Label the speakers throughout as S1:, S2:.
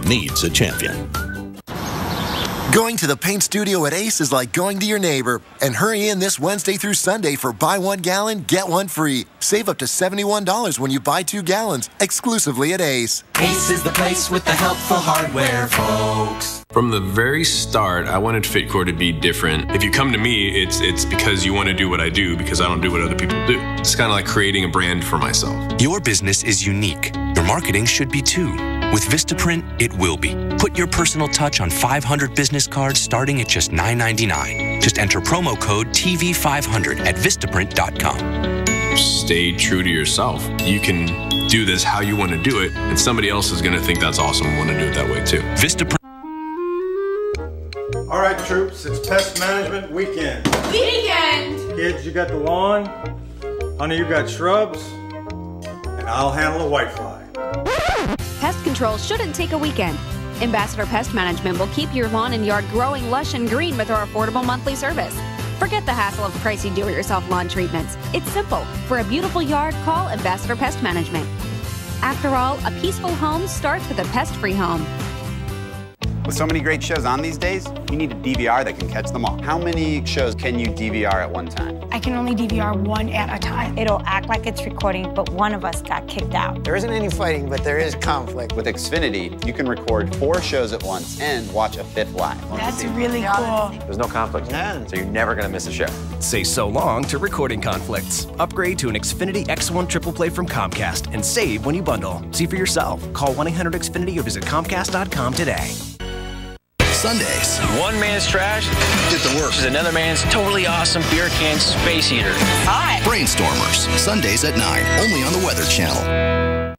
S1: needs a champion.
S2: Going to the paint studio at Ace is like going to your neighbor. And hurry in this Wednesday through Sunday for buy 1 gallon, get 1 free. Save up to $71 when you buy 2 gallons, exclusively at Ace.
S3: Ace is the place with the helpful hardware, folks.
S4: From the very start, I wanted Fitcore to be different. If you come to me, it's because you want to do what I do, because I don't do what other people do. It's kind of like creating a brand for myself.
S5: Your business is unique. Your marketing should be too. With Vistaprint, it will be. Put your personal touch on 500 business cards starting at just $9.99. Just enter promo code TV500 at Vistaprint.com.
S4: Stay true to yourself. You can do this how you want to do it, and somebody else is going to think that's awesome and want to do it that way too.
S5: Vistaprint.
S6: All right, troops, it's pest management weekend. Kids, you got the lawn. Honey, you got shrubs. And I'll handle the whitefly.
S7: Pest control shouldn't take a weekend. Ambassador Pest Management will keep your lawn and yard growing lush and green with our affordable monthly service. Forget the hassle of pricey do-it-yourself lawn treatments. It's simple. For a beautiful yard, call Ambassador Pest Management. After all, a peaceful home starts with a pest-free home.
S8: With so many great shows on these days, you need a DVR that can catch them all. How many shows can you DVR at one time?
S9: I can only DVR 1 at a time.
S10: It'll act like it's recording, but one of us got kicked out.
S11: There isn't any fighting, but there is conflict.
S8: With Xfinity, you can record 4 shows at once and watch a 5th live.
S9: That's really cool.
S12: There's no conflict, so you're never going to miss a show.
S13: Say so long to recording conflicts. Upgrade to an Xfinity X1 Triple Play from Comcast and save when you bundle. See for yourself. Call 1-800-XFINITY or visit Comcast.com today.
S1: Sundays.
S12: One man's trash
S1: Get to work.
S12: is another man's totally awesome beer can space heater.
S10: Hi.
S1: Brainstormers. Sundays at 9. Only on the Weather Channel.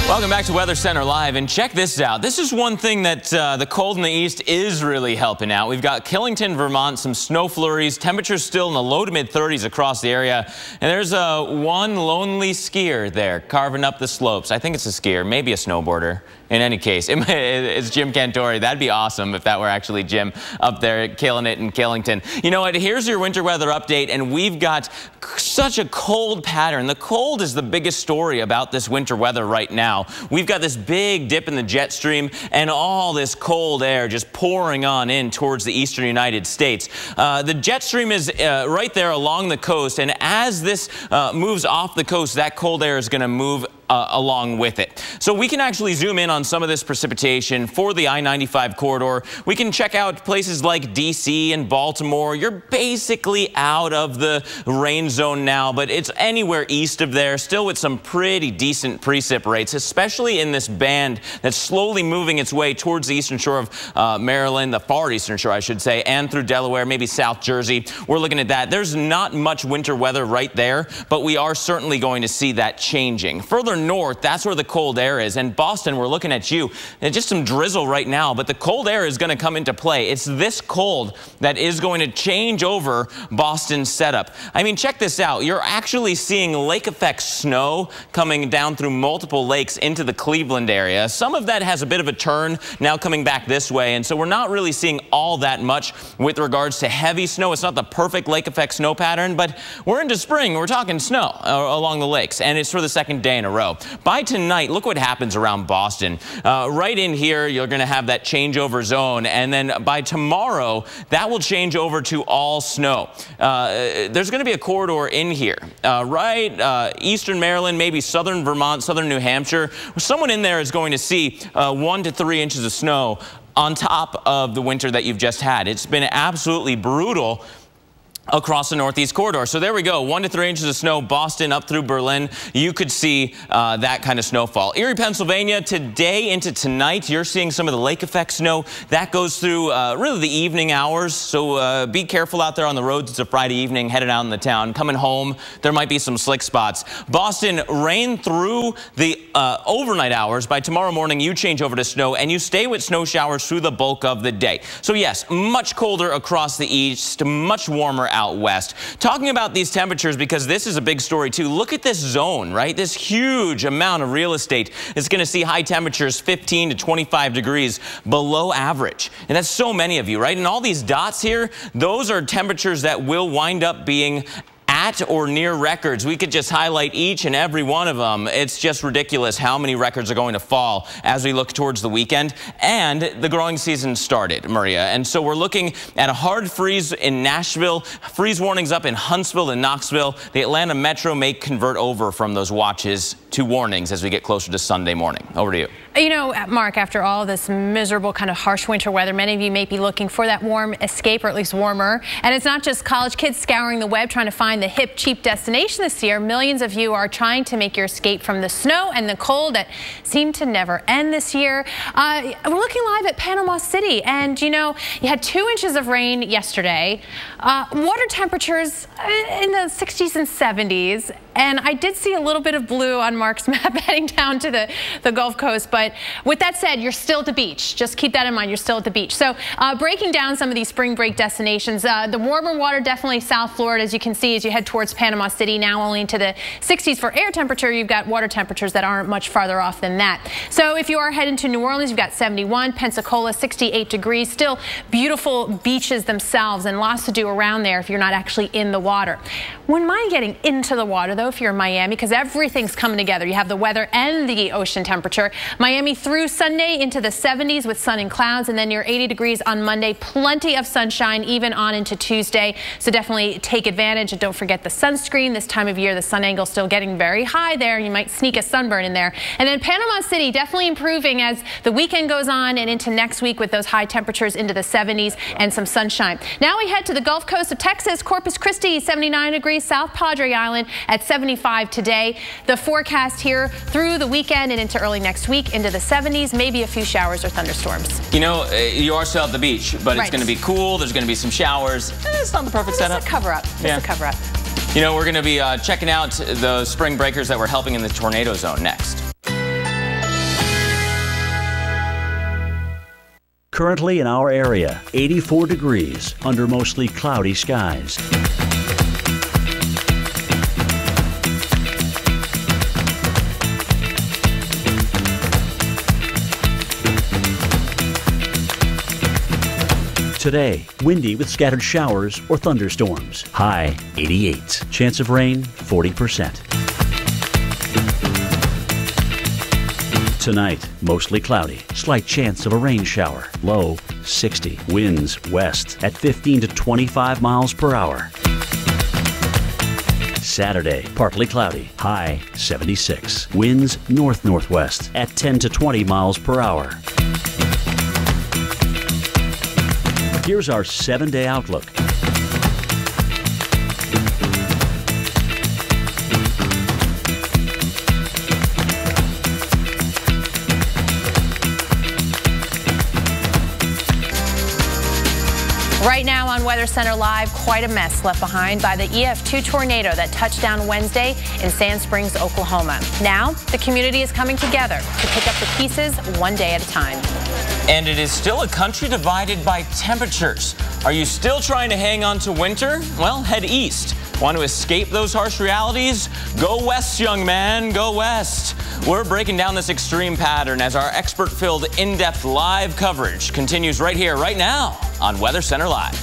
S14: Welcome back to Weather Center Live, and check this out. This is one thing that the cold in the east is really helping out. We've got Killington, Vermont, some snow flurries, temperatures still in the low to mid 30s across the area, and there's one lonely skier there carving up the slopes. I think it's a skier, maybe a snowboarder. In any case, it's Jim Cantori. That'd be awesome if that were actually Jim up there killing it in Killington. You know what? Here's your winter weather update, and we've got such a cold pattern. The cold is the biggest story about this winter weather right now. We've got this big dip in the jet stream and all this cold air just pouring on in towards the eastern United States. The jet stream is right there along the coast, and as this moves off the coast, that cold air is going to move along with it. So we can actually zoom in on some of this precipitation for the I-95 corridor. We can check out places like DC and Baltimore. You're basically out of the rain zone now, but it's anywhere east of there, still with some pretty decent precip rates, especially in this band that's slowly moving its way towards the eastern shore of Maryland, the far eastern shore, I should say, and through Delaware, maybe South Jersey. We're looking at that. There's not much winter weather right there, but we are certainly going to see that changing. Further north, that's where the cold air is. And Boston, we're looking at you. And just some drizzle right now, but the cold air is going to come into play. It's this cold that is going to change over Boston's setup. I mean, check this out. You're actually seeing lake effect snow coming down through multiple lakes into the Cleveland area. Some of that has a bit of a turn now coming back this way, and so we're not really seeing all that much with regards to heavy snow. It's not the perfect lake effect snow pattern, but we're into spring. We're talking snow along the lakes, and it's for the second day in a row. By tonight, look what happens around Boston. Right in here, you're going to have that changeover zone, and then by tomorrow, that will change over to all snow. There's going to be a corridor in here, right eastern Maryland, maybe southern Vermont, southern New Hampshire. Someone in there is going to see 1 to 3 inches of snow on top of the winter that you've just had. It's been absolutely brutal across the northeast corridor. So there we go, 1 to 3 inches of snow, Boston up through Berlin. You could see that kind of snowfall. Erie, Pennsylvania, today into tonight, you're seeing some of the lake effect snow. That goes through really the evening hours. So be careful out there on the roads. It's a Friday evening, headed out in the town. Coming home, there might be some slick spots. Boston, rain through the overnight hours. By tomorrow morning, you change over to snow, and you stay with snow showers through the bulk of the day. So yes, much colder across the east, much warmer out west. Talking about these temperatures, because this is a big story too. Look at this zone, right? This huge amount of real estate is going to see high temperatures 15 to 25 degrees below average. And that's so many of you, right? And all these dots here, those are temperatures that will wind up being at or near records. We could just highlight each and every one of them. It's just ridiculous how many records are going to fall as we look towards the weekend. And the growing season started, Maria. And so we're looking at a hard freeze in Nashville, freeze warnings up in Huntsville and Knoxville. The Atlanta Metro may convert over from those watches to warnings as we get closer to Sunday morning. Over to you.
S15: You know, Mark, after all of this miserable kind of harsh winter weather, many of you may be looking for that warm escape, or at least warmer. And it's not just college kids scouring the web trying to find the hip, cheap destination this year. Millions of you are trying to make your escape from the snow and the cold that seem to never end this year. We're looking live at Panama City, and you know, you had 2 inches of rain yesterday. Water temperatures in the 60s and 70s. And I did see a little bit of blue on Mark's map heading down to the Gulf Coast. But with that said, you're still at the beach. Just keep that in mind. You're still at the beach. So breaking down some of these spring break destinations, the warmer water, definitely South Florida, as you can see, as you head towards Panama City, now only into the 60s for air temperature. You've got water temperatures that aren't much farther off than that. So if you are heading to New Orleans, you've got 71, Pensacola, 68 degrees. Still beautiful beaches themselves and lots to do around there if you're not actually in the water. Wouldn't mind getting into the water, though, if you're in Miami, because everything's coming together. You have the weather and the ocean temperature. Miami through Sunday into the 70s with sun and clouds, and then near 80 degrees on Monday. Plenty of sunshine even on into Tuesday, so definitely take advantage. And don't forget the sunscreen. This time of year, the sun angle still getting very high there. You might sneak a sunburn in there. And then Panama City definitely improving as the weekend goes on and into next week with those high temperatures into the 70s and some sunshine. Now we head to the Gulf Coast of Texas. Corpus Christi, 79 degrees. South Padre Island at 75 today. The forecast here through the weekend and into early next week into the 70s, maybe a few showers or thunderstorms.
S14: You know, you are still at the beach, but
S15: Right.
S14: It's going to be cool. There's going to be some showers. It's not the perfect setup.
S15: It's a cover up. It's a cover up.
S14: You know, we're going to be checking out the spring breakers that we're helping in the tornado zone next.
S16: Currently in our area, 84 degrees under mostly cloudy skies. Today, windy with scattered showers or thunderstorms. High 88. Chance of rain 40%. Tonight, mostly cloudy. Slight chance of a rain shower. Low 60. Winds west at 15 to 25 miles per hour. Saturday, partly cloudy. High 76. Winds north-northwest at 10 to 20 miles per hour. Here's our 7-day outlook.
S15: Right now on Weather Center Live, quite a mess left behind by the EF2 tornado that touched down Wednesday in Sand Springs, Oklahoma. Now, the community is coming together to pick up the pieces one day at a time.
S14: And it is still a country divided by temperatures. Are you still trying to hang on to winter? Well, head east. Want to escape those harsh realities? Go west, young man, go west. We're breaking down this extreme pattern as our expert-filled, in-depth live coverage continues right here, right now on Weather Center Live.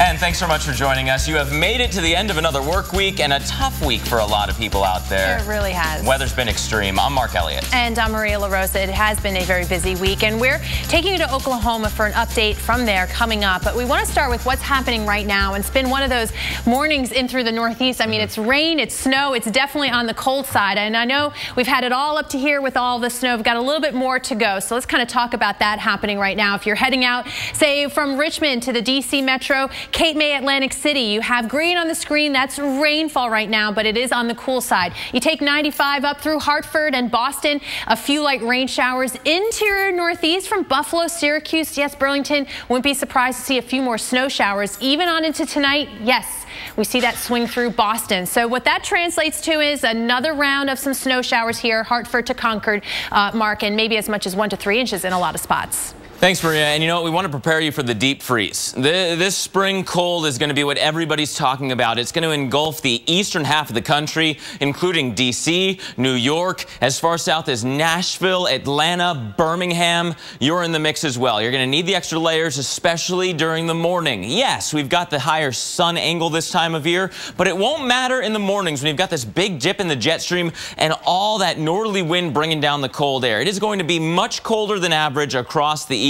S14: And thanks so much for joining us. You have made it to the end of another work week and a tough week for a lot of people out there.
S15: It really has.
S14: Weather's been extreme. I'm Mark Elliott.
S15: And I'm Maria LaRosa. It has been a very busy week, and we're taking you to Oklahoma for an update from there coming up. But we want to start with what's happening right now. And it's been one of those mornings in through the Northeast. I mean, it's rain, it's snow, it's definitely on the cold side. And I know we've had it all up to here with all the snow. We've got a little bit more to go. So let's kind of talk about that happening right now. If you're heading out, say, from Richmond to the D.C. Metro, Cape May, Atlantic City, you have green on the screen. That's rainfall right now, but it is on the cool side. You take 95 up through Hartford and Boston, a few light rain showers. Interior Northeast from Buffalo, Syracuse, yes, Burlington, wouldn't be surprised to see a few more snow showers. Even on into tonight, yes, we see that swing through Boston. So what that translates to is another round of some snow showers here, Hartford to Concord, Mark, and maybe as much as 1 to 3 inches in a lot of spots.
S14: Thanks, Maria. And you know what? We want to prepare you for the deep freeze. This spring cold is going to be what everybody's talking about. It's going to engulf the eastern half of the country, including D.C., New York, as far south as Nashville, Atlanta, Birmingham. You're in the mix as well. You're going to need the extra layers, especially during the morning. Yes, we've got the higher sun angle this time of year, but it won't matter in the mornings when you've got this big dip in the jet stream and all that northerly wind bringing down the cold air. It is going to be much colder than average across the east.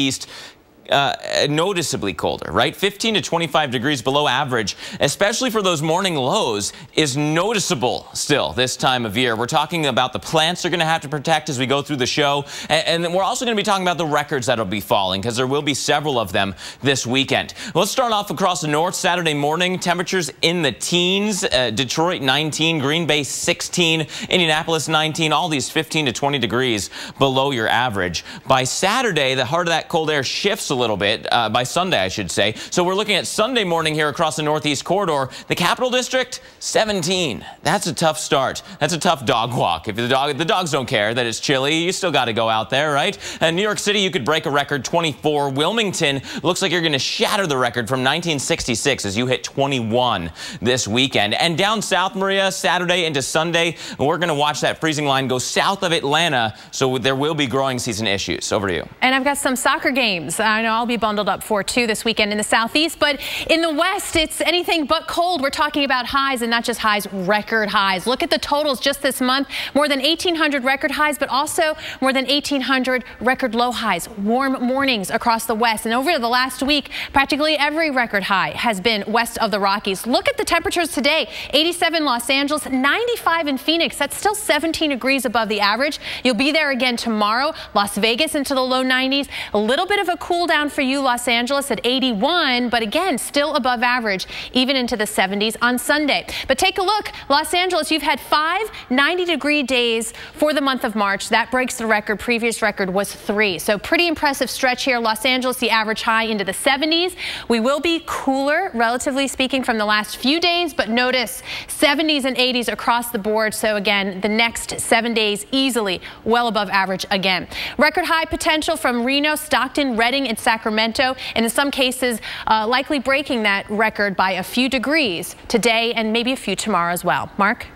S14: Noticeably colder, right? 15 to 25 degrees below average, especially for those morning lows, is noticeable still this time of year. We're talking about the plants they're going to have to protect as we go through the show. And we're also going to be talking about the records that'll be falling, because there will be several of them this weekend. Let's start off across the north. Saturday morning, temperatures in the teens. Detroit 19, Green Bay 16, Indianapolis 19, all these 15 to 20 degrees below your average. By Saturday, the heart of that cold air shifts a little bit, by Sunday, I should say. So we're looking at Sunday morning here across the Northeast corridor. The Capital District, 17. That's a tough start. That's a tough dog walk. If the dogs don't care that it's chilly, you still got to go out there, right? And New York City, you could break a record, 24. Wilmington looks like you're going to shatter the record from 1966 as you hit 21 this weekend. And down south, Maria, Saturday into Sunday, we're going to watch that freezing line go south of Atlanta, so there will be growing season issues. Over to you.
S15: And I've got some soccer games I know I'll be bundled up for too this weekend in the southeast, but in the west, it's anything but cold. We're talking about highs, and not just highs, record highs. Look at the totals just this month. More than 1,800 record highs, but also more than 1,800 record low highs. Warm mornings across the west. And over the last week, practically every record high has been west of the Rockies. Look at the temperatures today. 87 Los Angeles, 95 in Phoenix. That's still 17 degrees above the average. You'll be there again tomorrow. Las Vegas into the low 90s. A little bit of a cool down for you, Los Angeles at 81, but again, still above average, even into the 70s on Sunday. But take a look, Los Angeles, you've had 5 90-degree days for the month of March. That breaks the record. Previous record was 3. So pretty impressive stretch here. Los Angeles, the average high into the 70s. We will be cooler, relatively speaking, from the last few days, but notice 70s and 80s across the board. So again, the next 7 days easily well above average again. Record high potential from Reno, Stockton, Redding, and Sacramento, and in some cases likely breaking that record by a few degrees today and maybe a few tomorrow as well. Mark?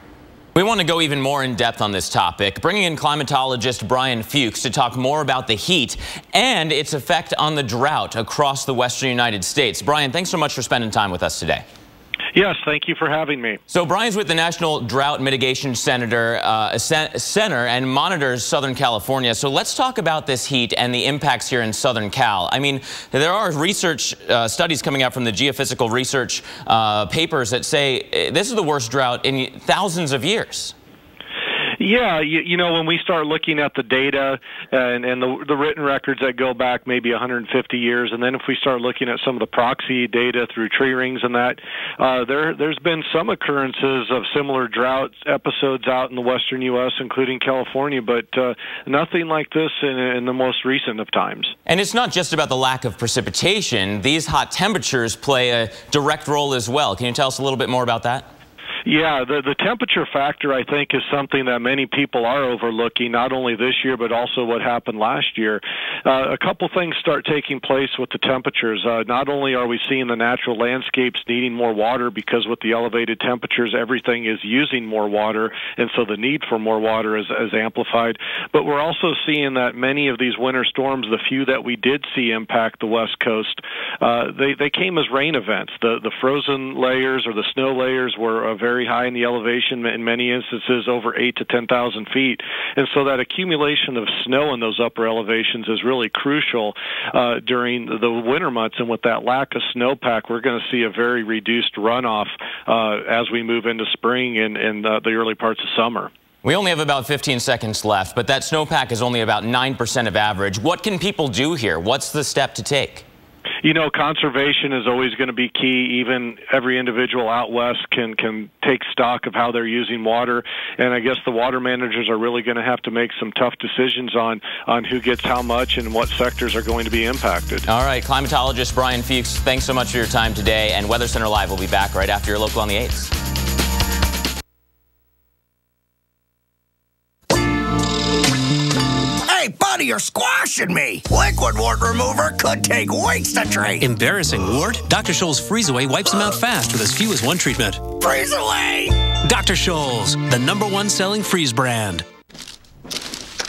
S14: We want to go even more in depth on this topic, bringing in climatologist Brian Fuchs to talk more about the heat and its effect on the drought across the western United States. Brian, thanks so much for spending time with us today.
S17: Yes, thank you for having me.
S14: So Brian's with the National Drought Mitigation Center and monitors Southern California. So let's talk about this heat and the impacts here in Southern Cal. I mean, there are research studies coming out from the geophysical research papers that say this is the worst drought in thousands of years.
S17: Yeah, you know, when we start looking at the data and the written records that go back maybe 150 years, and then if we start looking at some of the proxy data through tree rings and that, there's been some occurrences of similar drought episodes out in the western U.S., including California, but nothing like this in the most recent of times.
S14: And it's not just about the lack of precipitation. These hot temperatures play a direct role as well. Can you tell us a little bit more about that?
S17: Yeah, the temperature factor, I think, is something that many people are overlooking, not only this year, but also what happened last year. A couple things start taking place with the temperatures. Not only are we seeing the natural landscapes needing more water, because with the elevated temperatures, everything is using more water, and so the need for more water is amplified, but we're also seeing that many of these winter storms, the few that we did see impact the West Coast, they came as rain events. The frozen layers or the snow layers were very high in the elevation, in many instances over 8,000 to 10,000 feet. And so that accumulation of snow in those upper elevations is really crucial during the winter months. And with that lack of snowpack, we're going to see a very reduced runoff as we move into spring and the early parts of summer.
S14: We only have about 15 seconds left, but that snowpack is only about 9% of average. What can people do here? What's the step to take?
S17: You know, conservation is always going to be key. Even every individual out west can take stock of how they're using water. And I guess the water managers are really going to have to make some tough decisions on who gets how much and what sectors are going to be impacted.
S14: All right, climatologist Brian Fuchs, thanks so much for your time today. And Weather Center Live will be back right after your local on the 8s.
S18: Hey, buddy. Buddy, you're squashing me. Liquid wart remover could take weeks to treat.
S19: Embarrassing wart? Dr. Scholl's Freeze Away wipes them out fast with as few as one treatment.
S18: Freeze Away!
S19: Dr. Scholl's, the #1 selling freeze brand.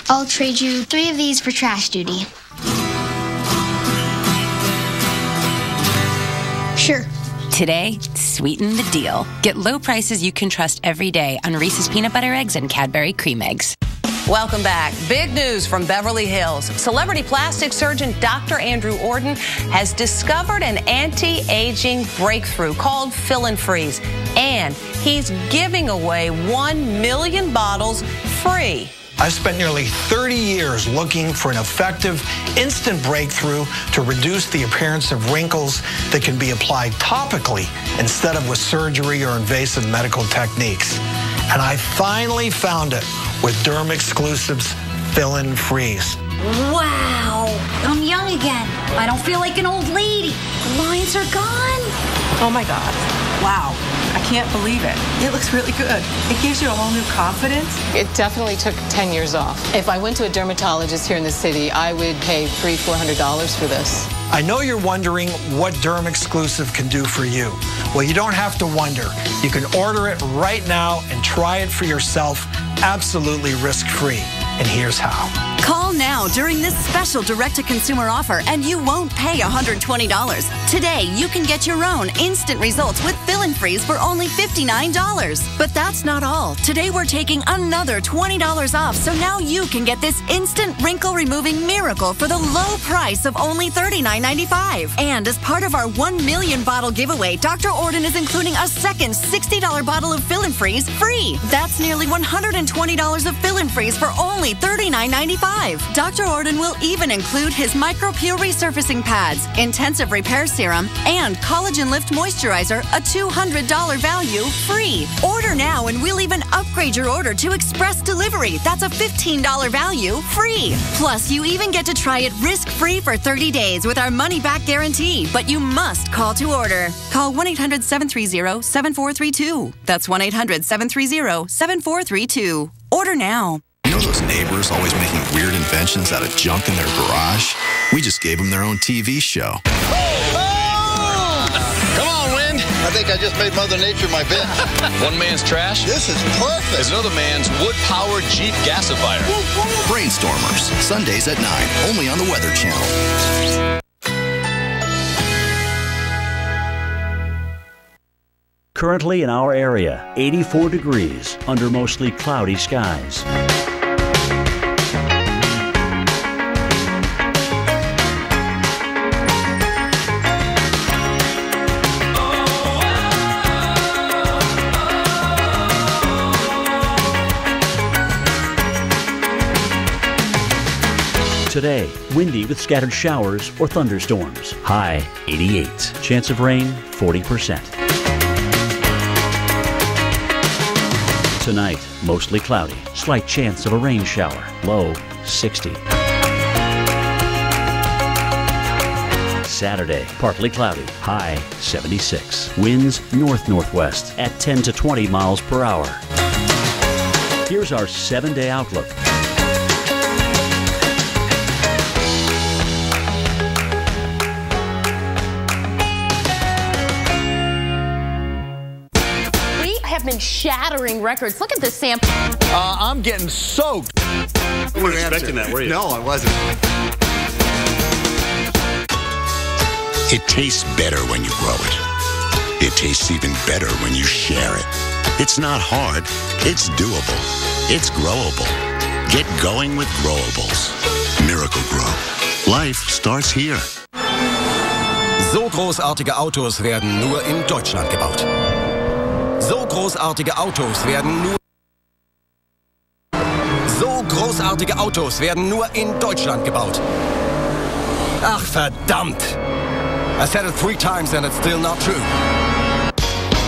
S20: I'll trade you 3 of these for trash duty. Sure.
S21: Today, sweeten the deal. Get low prices you can trust every day on Reese's Peanut Butter Eggs and Cadbury Cream Eggs.
S22: Welcome back. Big news from Beverly Hills. Celebrity plastic surgeon Dr. Andrew Ordon has discovered an anti-aging breakthrough called Fill and Freeze. And he's giving away 1 million bottles free.
S23: I've spent nearly 30 years looking for an effective, instant breakthrough to reduce the appearance of wrinkles that can be applied topically instead of with surgery or invasive medical techniques. And I finally found it with Derm Exclusives Fill and Freeze.
S24: Wow, I'm young again. I don't feel like an old lady. The lines are gone.
S25: Oh my God. Wow. I can't believe it. It looks really good. It gives you a whole new confidence.
S26: It definitely took 10 years off. If I went to a dermatologist here in the city, I would pay $300-400 for this.
S23: I know you're wondering what Derm Exclusive can do for you. Well, you don't have to wonder. You can order it right now and try it for yourself absolutely risk-free. And here's how.
S27: Call now during this special direct-to-consumer offer and you won't pay $120. Today, you can get your own instant results with Fill and Freeze for only $59. But that's not all. Today, we're taking another $20 off, so now you can get this instant wrinkle-removing miracle for the low price of only $39.95. And as part of our 1 million bottle giveaway, Dr. Ordon is including a second $60 bottle of Fill and Freeze free. That's nearly $120 of Fill and Freeze for only $39.95. Dr. Ordon will even include his micro-peel resurfacing pads, intensive repair serum, and collagen lift moisturizer, a $200 value, free. Order now and we'll even upgrade your order to express delivery. That's a $15 value, free. Plus, you even get to try it risk-free for 30 days with our money-back guarantee. But you must call to order. Call 1-800-730-7432. That's 1-800-730-7432. Order now.
S1: You know those neighbors always making weird inventions out of junk in their garage? We just gave them their own TV show.
S28: Come on, Wind.
S29: I think I just made Mother Nature my bitch.
S28: One man's trash.
S29: This is perfect.
S28: Is another man's wood-powered Jeep gasifier.
S1: Brainstormers, Sundays at 9, only on the Weather Channel.
S16: Currently in our area, 84 degrees under mostly cloudy skies. Today, windy with scattered showers or thunderstorms. High 88. Chance of rain 40%. Tonight, mostly cloudy. Slight chance of a rain shower. Low 60. Saturday, partly cloudy. High 76. Winds north-northwest at 10 to 20 miles per hour. Here's our 7-day outlook.
S15: Been shattering records. Look at this sample.
S29: I'm getting soaked.
S30: You weren't expecting that, were you?
S29: No, I wasn't.
S31: It tastes better when you grow it. It tastes even better when you share it. It's not hard. It's doable. It's growable. Get going with Growables. Miracle Grow. Life starts here.
S32: So großartige Autos werden nur in Deutschland gebaut. So großartige Autos werden nur... So großartige Autos werden nur in Deutschland gebaut. Ach, verdammt! I said it 3 times and it's still not true.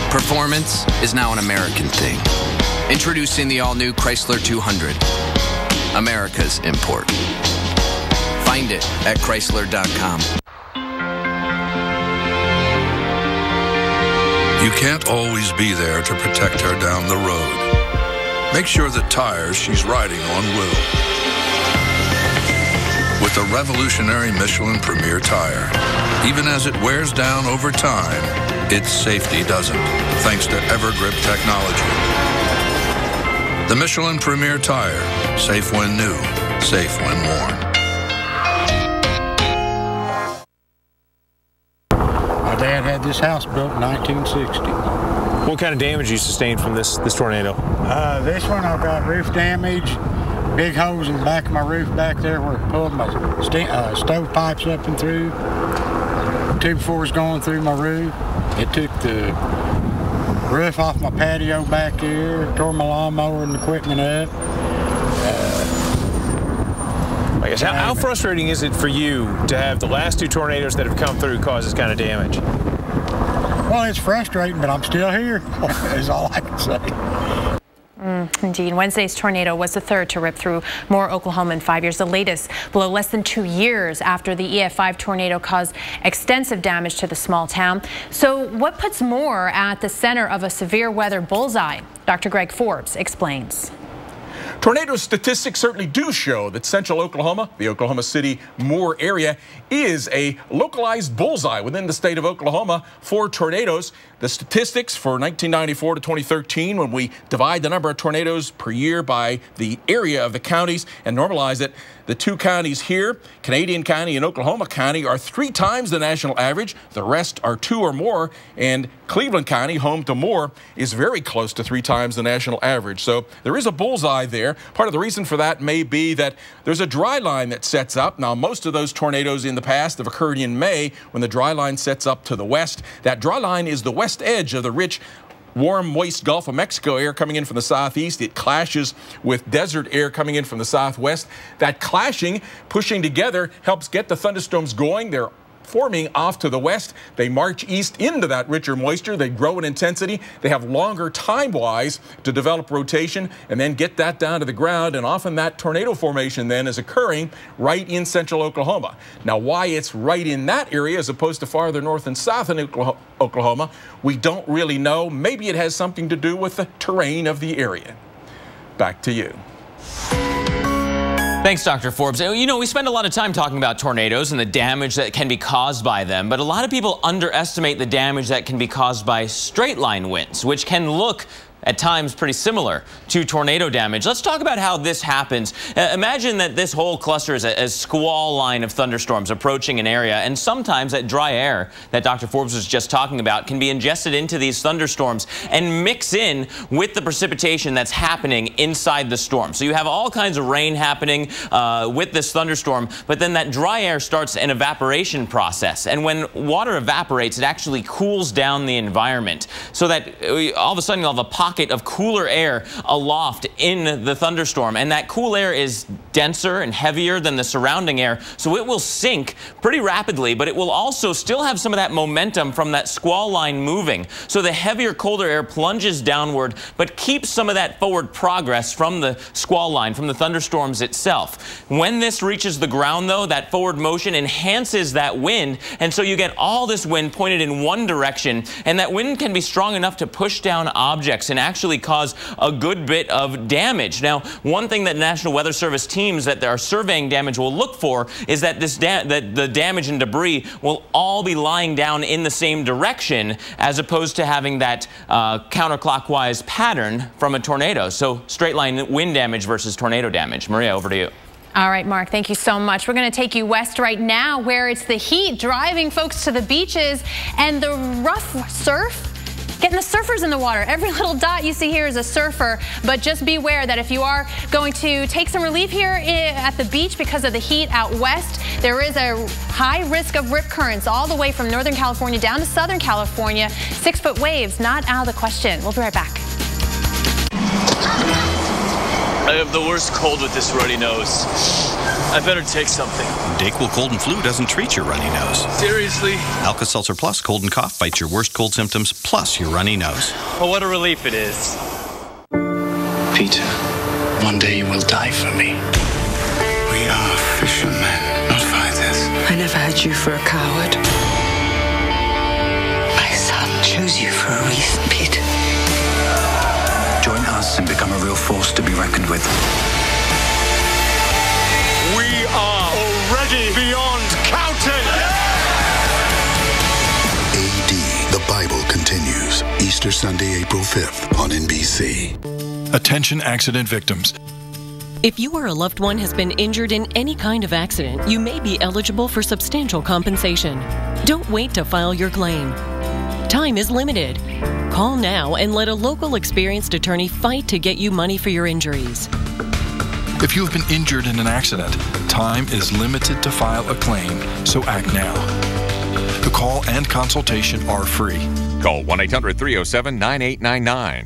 S33: Performance is now an American thing. Introducing the all-new Chrysler 200. America's import. Find it at Chrysler.com.
S34: You can't always be there to protect her down the road. Make sure the tires she's riding on will. with the revolutionary Michelin Premier Tire. Even as it wears down over time, its safety doesn't, thanks to Evergrip technology. The Michelin Premier Tire, safe when new, safe when worn.
S2: My dad had this house built in 1960.
S3: What kind of damage you sustained from this tornado?
S2: This one I've got roof damage, big holes in the back of my roof back there where it pulled my stove pipes up and through. 2x4's going through my roof. It took the roof off my patio back here, tore my lawnmower and equipment up.
S3: I guess, how frustrating is it for you to have the last two tornadoes that have come through cause this kind of damage?
S2: Well, it's frustrating, but I'm still here, is all I can say.
S15: Indeed. Wednesday's tornado was the third to rip through Moore, Oklahoma in 5 years. The latest below less than 2 years after the EF5 tornado caused extensive damage to the small town. So what puts Moore at the center of a severe weather bullseye? Dr. Greg Forbes explains.
S4: Tornado statistics certainly do show that central Oklahoma, the Oklahoma City Moore area, is a localized bullseye within the state of Oklahoma for tornadoes. The statistics for 1994 to 2013, when we divide the number of tornadoes per year by the area of the counties and normalize it, the two counties here, Canadian County and Oklahoma County, are 3 times the national average. The rest are 2 or more, and Cleveland County, home to Moore, is very close to 3 times the national average. So there is a bullseye there. Part of the reason for that may be that there's a dry line that sets up. Now, most of those tornadoes in the past have occurred in May when the dry line sets up to the west. That dry line is the west edge of the rich, warm, moist Gulf of Mexico air coming in from the southeast. It clashes with desert air coming in from the southwest. That clashing, pushing together, helps get the thunderstorms going. They're forming off to the west. They march east into that richer moisture. They grow in intensity. They have longer time-wise to develop rotation and then get that down to the ground. And often that tornado formation then is occurring right in central Oklahoma. Now, why it's right in that area as opposed to farther north and south in Oklahoma, we don't really know. Maybe it has something to do with the terrain of the area. Back to you.
S5: Thanks, Dr. Forbes. You know, we spend a lot of time talking about tornadoes and the damage that can be caused by them, but a lot of people underestimate the damage that can be caused by straight line winds, which can look at times pretty similar to tornado damage. Let's talk about how this happens. Imagine that this whole cluster is a squall line of thunderstorms approaching an area, and sometimes that dry air that Dr. Forbes was just talking about can be ingested into these thunderstorms and mix in with the precipitation that's happening inside the storm. So you have all kinds of rain happening with this thunderstorm, but then that dry air starts an evaporation process. And when water evaporates, it actually cools down the environment so that all of a sudden you'll have a pocket of cooler air aloft in the thunderstorm, and that cool air is denser and heavier than the surrounding air, so it will sink pretty rapidly, but it will also still have some of that momentum from that squall line moving. So the heavier, colder air plunges downward, but keeps some of that forward progress from the squall line, from the thunderstorms itself. When this reaches the ground, though, that forward motion enhances that wind, and so you get all this wind pointed in one direction, and that wind can be strong enough to push down objects and actually cause a good bit of damage. Now, one thing that National Weather Service teams that are surveying damage will look for is that the damage and debris will all be lying down in the same direction as opposed to having that counterclockwise pattern from a tornado. So straight line wind damage versus tornado damage. Maria, over to you.
S15: All right, Mark, thank you so much. We're going to take you west right now, where it's the heat driving folks to the beaches and the rough surf. Getting the surfers in the water. Every little dot you see here is a surfer, but just beware that if you are going to take some relief here at the beach because of the heat out west, there is a high risk of rip currents all the way from Northern California down to Southern California. 6-foot waves not out of the question. We'll be right back.
S6: I have the worst cold with this runny nose. I better take something.
S7: Dayquil Cold and Flu doesn't treat your runny nose.
S6: Seriously?
S7: Alka-Seltzer Plus Cold and Cough fights your worst cold symptoms plus your runny nose.
S6: Oh, what a relief it is.
S8: Peter, one day you will die for me. We are fishermen, not fighters.
S9: I never had you for a coward.
S8: My son chose you for a reason, Peter. Join us and become a real force to be reckoned with.
S6: We are
S10: ready beyond counting.
S31: AD, the Bible continues. Easter Sunday, April 5th on NBC.
S11: Attention accident victims.
S12: If you or a loved one has been injured in any kind of accident, you may be eligible for substantial compensation. Don't wait to file your claim. Time is limited. Call now and let a local experienced attorney fight to get you money for your injuries.
S11: If you have been injured in an accident, time is limited to file a claim, so act now. The call and consultation are free.
S13: Call 1-800-307-9899.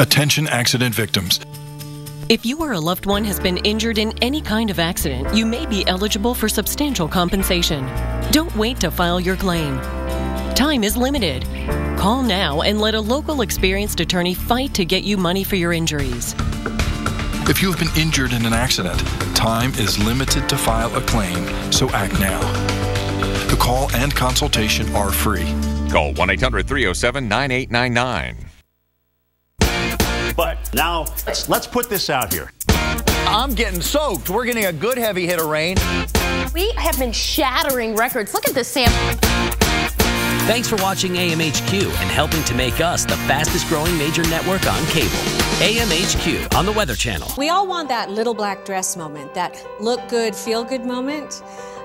S11: Attention accident victims.
S12: If you or a loved one has been injured in any kind of accident, you may be eligible for substantial compensation. Don't wait to file your claim. Time is limited. Call now and let a local experienced attorney fight to get you money for your injuries.
S11: If you have been injured in an accident, time is limited to file a claim, so act now. The call and consultation are free.
S13: Call 1-800-307-9899.
S29: But now, let's put this out here. I'm getting soaked. We're getting a good heavy hit of rain.
S14: We have been shattering records. Look at this sample.
S17: Thanks for watching AMHQ and helping to make us the fastest growing major network on cable. AMHQ on the Weather Channel.
S18: We all want that little black dress moment, that look good, feel good moment.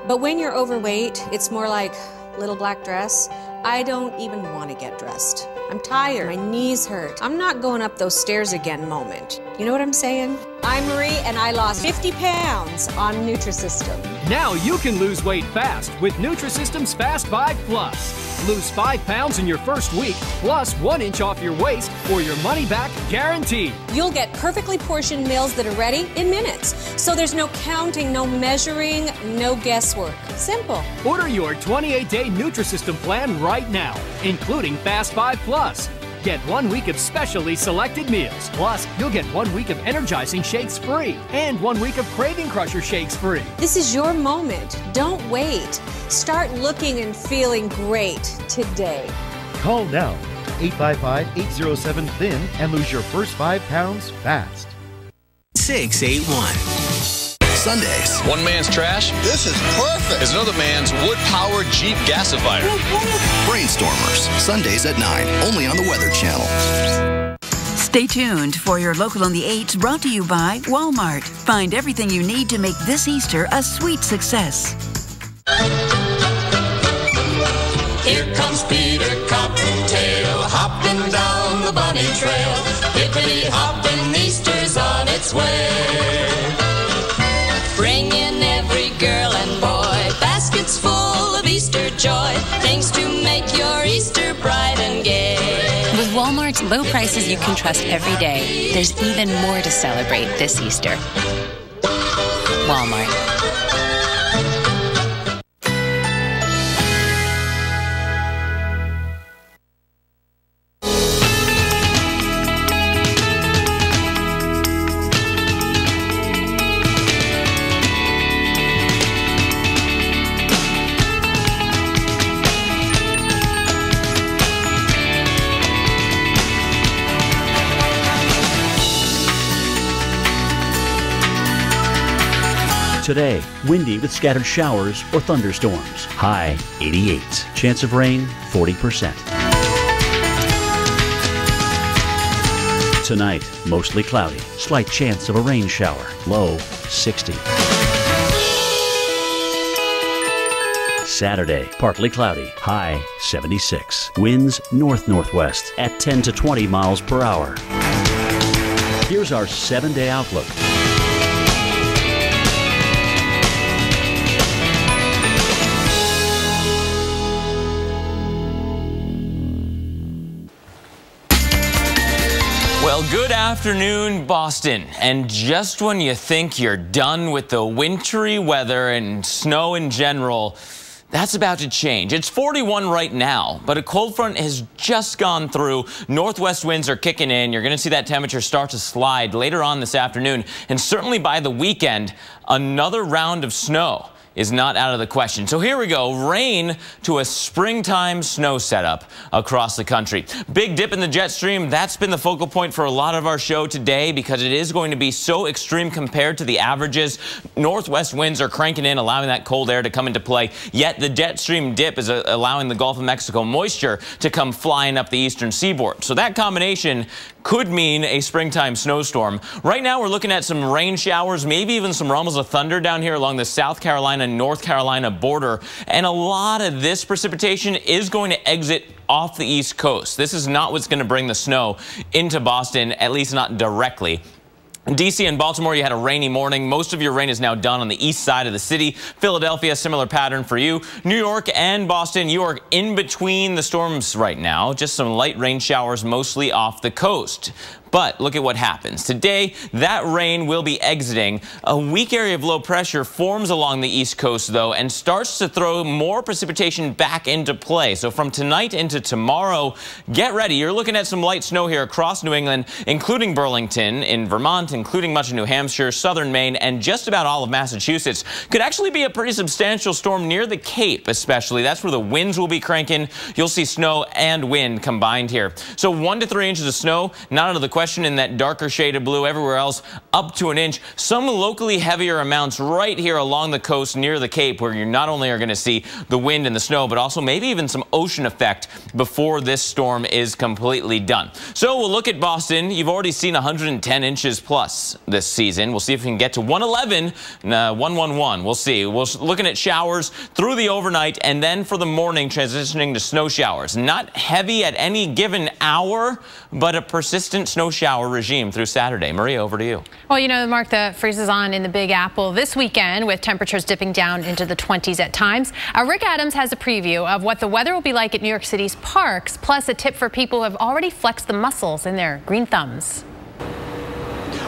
S18: But when you're overweight, it's more like little black dress. I don't even want to get dressed. I'm tired. My knees hurt. I'm not going up those stairs again moment. You know what I'm saying? I'm Marie, and I lost 50 pounds on Nutrisystem.
S19: Now you can lose weight fast with Nutrisystem's Fast 5 Plus. Lose 5 pounds in your first week, plus 1 inch off your waist, or your money back guaranteed.
S18: You'll get perfectly portioned meals that are ready in minutes. So there's no counting, no measuring, no guesswork. Simple.
S19: Order your 28-day Nutrisystem plan right now, including Fast 5 Plus. Get 1 week of specially selected meals. Plus, you'll get 1 week of energizing shakes free and 1 week of Craving Crusher shakes free.
S18: This is your moment. Don't wait. Start looking and feeling great today.
S20: Call now, 855-807-THIN, and lose your first 5 pounds fast.
S1: 681. Sundays.
S28: One man's trash.
S29: This is perfect.
S28: Is another man's wood-powered Jeep gasifier.
S1: Brainstormers. Sundays at 9. Only on the Weather Channel.
S21: Stay tuned for your Local on the 8s, brought to you by Walmart. Find everything you need to make this Easter a sweet success.
S22: Here comes Peter Cottontail, hopping down the bunny trail. Hippity hopping, Easter's on its way.
S27: Bring in every girl and boy, baskets full of Easter joy, things to make your Easter bright and gay.
S24: With Walmart's low prices you can trust every day, there's even more to celebrate this Easter. Walmart.
S16: Today, windy with scattered showers or thunderstorms. High 88. Chance of rain 40%. Tonight, mostly cloudy. Slight chance of a rain shower. Low 60. Saturday, partly cloudy. High 76. Winds north-northwest at 10 to 20 miles per hour. Here's our 7-day outlook.
S5: Well, good afternoon, Boston. And just when you think you're done with the wintry weather and snow in general, that's about to change. It's 41 right now, but a cold front has just gone through. Northwest winds are kicking in. You're going to see that temperature start to slide later on this afternoon. And certainly by the weekend, another round of snow is not out of the question. So here we go, rain to a springtime snow setup across the country. Big dip in the jet stream, that's been the focal point for a lot of our show today because it is going to be so extreme compared to the averages. Northwest winds are cranking in, allowing that cold air to come into play, yet the jet stream dip is allowing the Gulf of Mexico moisture to come flying up the eastern seaboard. So that combination could mean a springtime snowstorm. Right now we're looking at some rain showers, maybe even some rumbles of thunder down here along the South Carolina, North Carolina border. And a lot of this precipitation is going to exit off the East Coast. This is not what's going to bring the snow into Boston, at least not directly. In D.C. and Baltimore, you had a rainy morning. Most of your rain is now done on the east side of the city. Philadelphia, similar pattern for you. New York and Boston, you are in between the storms right now. Just some light rain showers, mostly off the coast. But look at what happens. Today, that rain will be exiting. A weak area of low pressure forms along the East Coast, though, and starts to throw more precipitation back into play. So from tonight into tomorrow, get ready. You're looking at some light snow here across New England, including Burlington, in Vermont, including much of New Hampshire, southern Maine, and just about all of Massachusetts. Could actually be a pretty substantial storm near the Cape, especially. That's where the winds will be cranking. You'll see snow and wind combined here. So 1 to 3 inches of snow, not out of the question in that darker shade of blue. Everywhere else up to an inch. Some locally heavier amounts right here along the coast near the Cape, where you not only are going to see the wind and the snow, but also maybe even some ocean effect before this storm is completely done. So we'll look at Boston. You've already seen 110 inches plus this season. We'll see if we can get to 111, 111. We'll see. We're looking at showers through the overnight and then for the morning transitioning to snow showers. Not heavy at any given hour, but a persistent snow shower regime through Saturday. Maria, over to you.
S2: Well, you know, Mark, the freeze is on in the Big Apple this weekend with temperatures dipping down into the 20s at times. Rick Adams has a preview of what the weather will be like at New York City's parks, plus a tip for people who have already flexed the muscles in their green thumbs.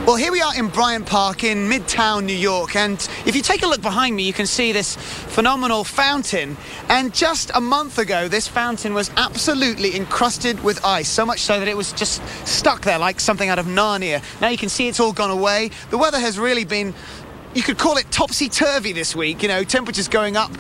S3: Well, here we are in Bryant Park in Midtown, New York, and if you take a look behind me, you can see this phenomenal fountain. And just a month ago, this fountain was absolutely encrusted with ice, so much so that it was just stuck there like something out of Narnia. Now you can see it's all gone away. The weather has really been, you could call it topsy-turvy this week. You know, temperatures going up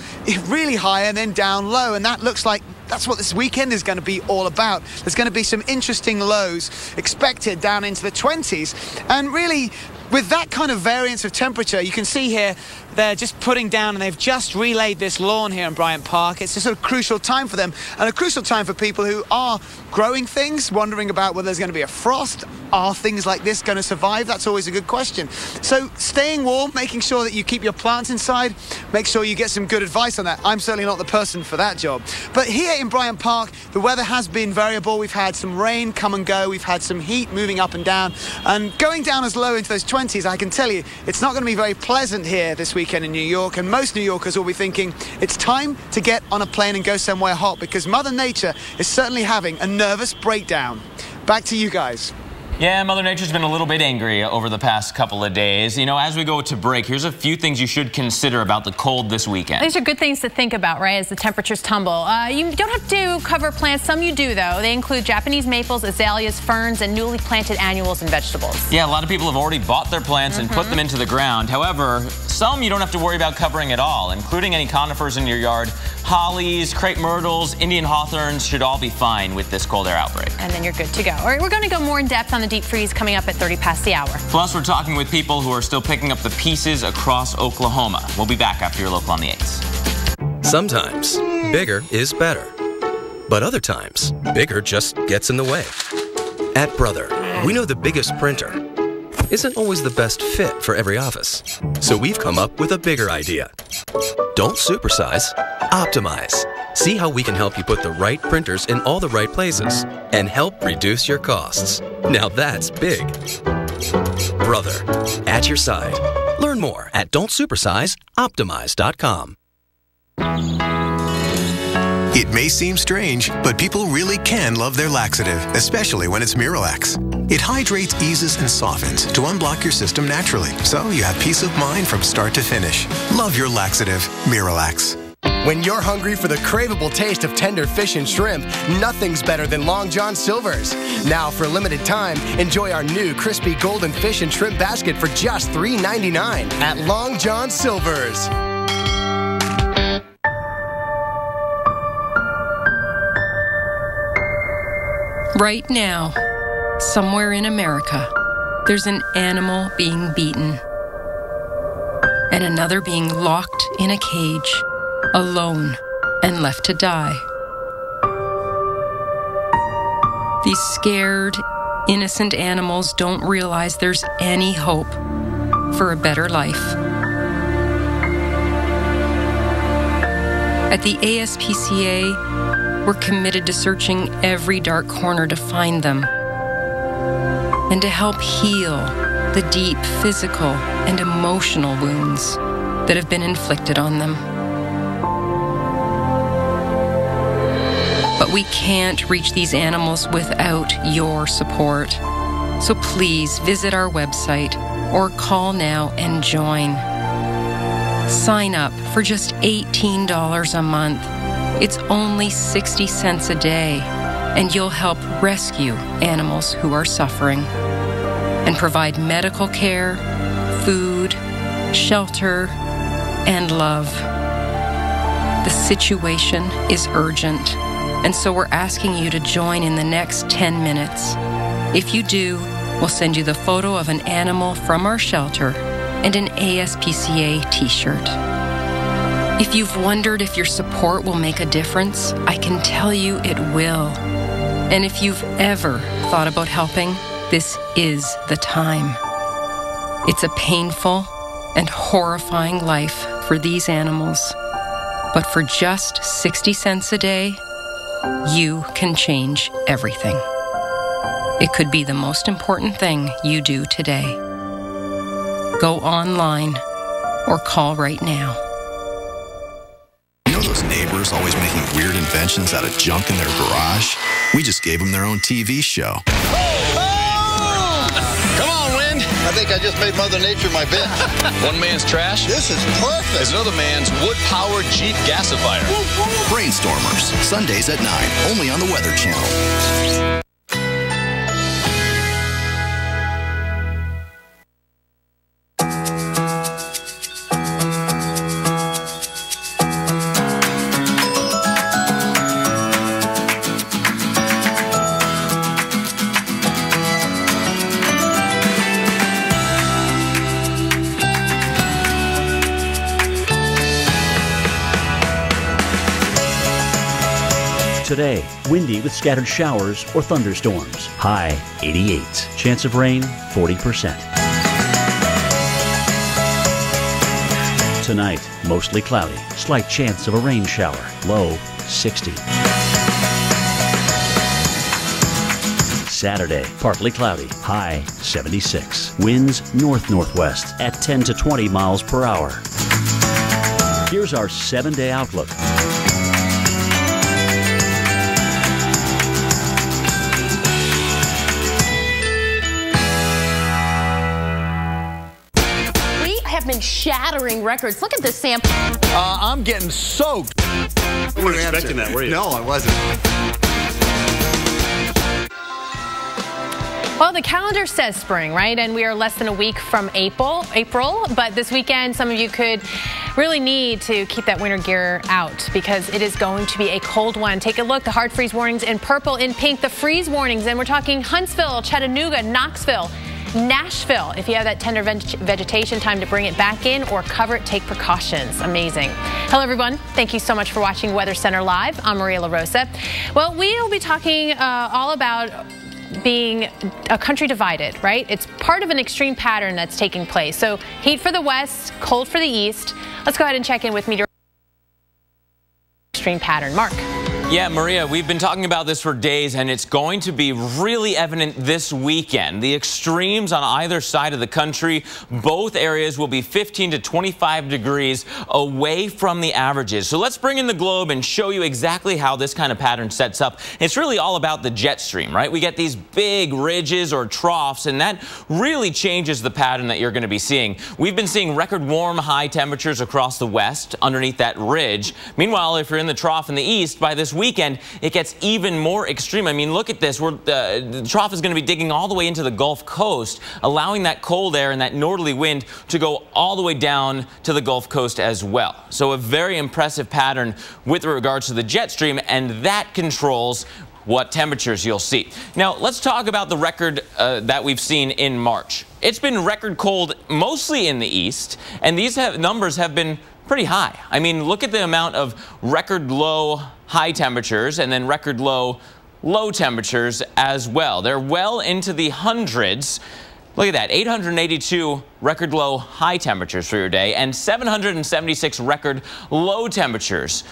S3: really high and then down low, and that looks like that's what this weekend is going to be all about. There's going to be some interesting lows expected down into the 20s. And really, with that kind of variance of temperature, you can see here they're just putting down, and they've just relayed this lawn here in Bryant Park. It's a sort of crucial time for them, and a crucial time for people who are growing things, wondering about whether there's going to be a frost. Are things like this going to survive? That's always a good question. So staying warm, making sure that you keep your plants inside, make sure you get some good advice on that. I'm certainly not the person for that job. But here in Bryant Park, the weather has been variable. We've had some rain come and go. We've had some heat moving up and down, and going down as low into those 20s, I can tell you, it's not going to be very pleasant here this weekend in New York, and most New Yorkers will be thinking it's time to get on a plane and go somewhere hot, because Mother Nature is certainly having a nervous breakdown. Back to you guys.
S5: Yeah, Mother Nature's been a little bit angry over the past couple of days. You know, as we go to break, here's a few things you should consider about the cold this weekend.
S2: These are good things to think about, right, as the temperatures tumble. You don't have to cover plants. Some you do, though. They include Japanese maples, azaleas, ferns, and newly planted annuals and vegetables.
S5: Yeah, a lot of people have already bought their plants and put them into the ground. However, some you don't have to worry about covering at all, including any conifers in your yard. Hollies, crepe myrtles, Indian hawthorns should all be fine with this cold air outbreak.
S2: And then you're good to go. All right, we're going to go more in depth on the deep freeze coming up at 30 past the hour.
S5: Plus, we're talking with people who are still picking up the pieces across Oklahoma. We'll be back after your local on the 8s.
S4: Sometimes bigger is better, but other times bigger just gets in the way. At Brother, we know the biggest printer isn't always the best fit for every office. So we've come up with a bigger idea. Don't supersize, optimize. See how we can help you put the right printers in all the right places and help reduce your costs. Now that's big. Brother, at your side. Learn more at don'tsupersizeoptimize.com.
S1: It may seem strange, but people really can love their laxative, especially when it's Miralax. It hydrates, eases, and softens to unblock your system naturally, so you have peace of mind from start to finish. Love your laxative, Miralax.
S7: When you're hungry for the craveable taste of tender fish and shrimp, nothing's better than Long John Silver's. Now, for a limited time, enjoy our new crispy golden fish and shrimp basket for just $3.99 at Long John Silver's.
S6: Right now, somewhere in America, there's an animal being beaten and another being locked in a cage, alone and left to die. These scared, innocent animals don't realize there's any hope for a better life. At the ASPCA, we're committed to searching every dark corner to find them and to help heal the deep physical and emotional wounds that have been inflicted on them. But we can't reach these animals without your support. So please visit our website or call now and join. Sign up for just $18 a month. It's only 60 cents a day, and you'll help rescue animals who are suffering and provide medical care, food, shelter, and love. The situation is urgent, and so we're asking you to join in the next 10 minutes. If you do, we'll send you the photo of an animal from our shelter and an ASPCA t-shirt. If you've wondered if your support will make a difference, I can tell you it will. And if you've ever thought about helping, this is the time. It's a painful and horrifying life for these animals. But for just 60 cents a day, you can change everything. It could be the most important thing you do today. Go online or call right now.
S8: You know those neighbors always making weird inventions out of junk in their garage? We just gave them their own TV show.
S28: Come on, Wind.
S29: I think I just made Mother Nature my bitch.
S28: One man's trash.
S29: This is perfect.
S28: Is another man's wood-powered Jeep gasifier.
S8: Brainstormers, Sundays at 9, only on the Weather Channel.
S16: Today, windy with scattered showers or thunderstorms. High 88. Chance of rain 40%. Tonight, mostly cloudy. Slight chance of a rain shower. Low 60. Saturday, partly cloudy. High 76. Winds north-northwest at 10 to 20 miles per hour. Here's our 7-day outlook.
S14: Been shattering records. Look at this sample.
S29: I'm getting soaked.
S9: You weren't expecting that, were you?
S29: No, I wasn't.
S2: Well, the calendar says spring, right? And we are less than a week from April. But this weekend, some of you could really need to keep that winter gear out because it is going to be a cold one. Take a look. The hard freeze warnings in purple, in pink, the freeze warnings. And we're talking Huntsville, Chattanooga, Knoxville, Nashville. If you have that tender vegetation, time to bring it back in or cover it, take precautions. Amazing. Hello, everyone. Thank you so much for watching Weather Center Live. I'm Maria LaRosa. Well, we'll be talking all about being a country divided, right? It's part of an extreme pattern that's taking place. So heat for the west, cold for the east. Let's go ahead and check in with meteorologist. Extreme pattern. Mark.
S5: Yeah, Maria, we've been talking about this for days, and it's going to be really evident this weekend. The extremes on either side of the country, both areas will be 15 to 25 degrees away from the averages. So let's bring in the globe and show you exactly how this kind of pattern sets up. It's really all about the jet stream, right? We get these big ridges or troughs, and that really changes the pattern that you're going to be seeing. We've been seeing record warm high temperatures across the west underneath that ridge. Meanwhile, if you're in the trough in the east, by this weekend, it gets even more extreme. I mean, look at this. The trough is going to be digging all the way into the Gulf Coast, allowing that cold air and that northerly wind to go all the way down to the Gulf Coast as well. So a very impressive pattern with regards to the jet stream, and that controls what temperatures you'll see. Now, let's talk about the record that we've seen in March. It's been record cold mostly in the east, and these numbers have been pretty high. I mean, look at the amount of record low high temperatures and then record low temperatures as well. They're well into the hundreds. Look at that, 882 record low high temperatures for your day and 776 record low temperatures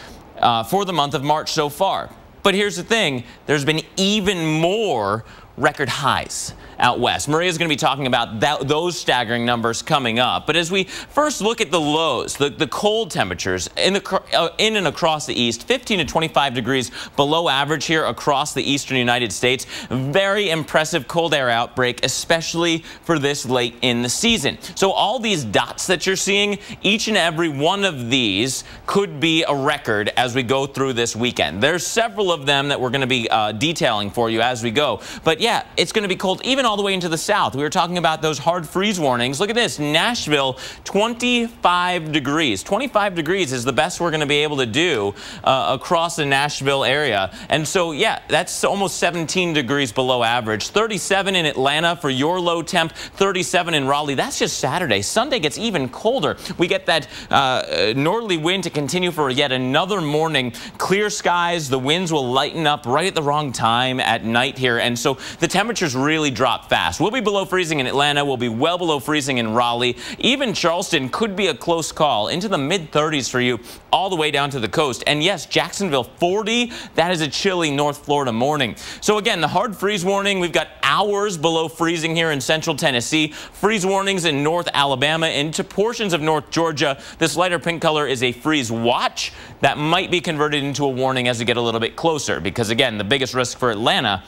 S5: for the month of March so far. But here's the thing, there's been even more record highs out west. Maria's going to be talking about those staggering numbers coming up. But as we first look at the lows, the cold temperatures in and across the east, 15 to 25 degrees below average here across the eastern United States. Very impressive cold air outbreak, especially for this late in the season. So all these dots that you're seeing, each and every one of these could be a record as we go through this weekend. There's several of them that we're going to be detailing for you as we go. But yeah, it's going to be cold even all the way into the south. We were talking about those hard freeze warnings. Look at this, Nashville, 25 degrees. 25 degrees is the best we're going to be able to do across the Nashville area. And so, yeah, that's almost 17 degrees below average. 37 in Atlanta for your low temp, 37 in Raleigh. That's just Saturday. Sunday gets even colder. We get that northerly wind to continue for yet another morning. Clear skies. The winds will lighten up right at the wrong time at night here. And so the temperatures really drop fast. We'll be below freezing in Atlanta. We'll be well below freezing in Raleigh. Even Charleston could be a close call into the mid-30s for you all the way down to the coast. And yes, Jacksonville 40. That is a chilly North Florida morning. So again, the hard freeze warning, we've got hours below freezing here in central Tennessee. Freeze warnings in North Alabama into portions of North Georgia. This lighter pink color is a freeze watch that might be converted into a warning as we get a little bit closer, because again, the biggest risk for Atlanta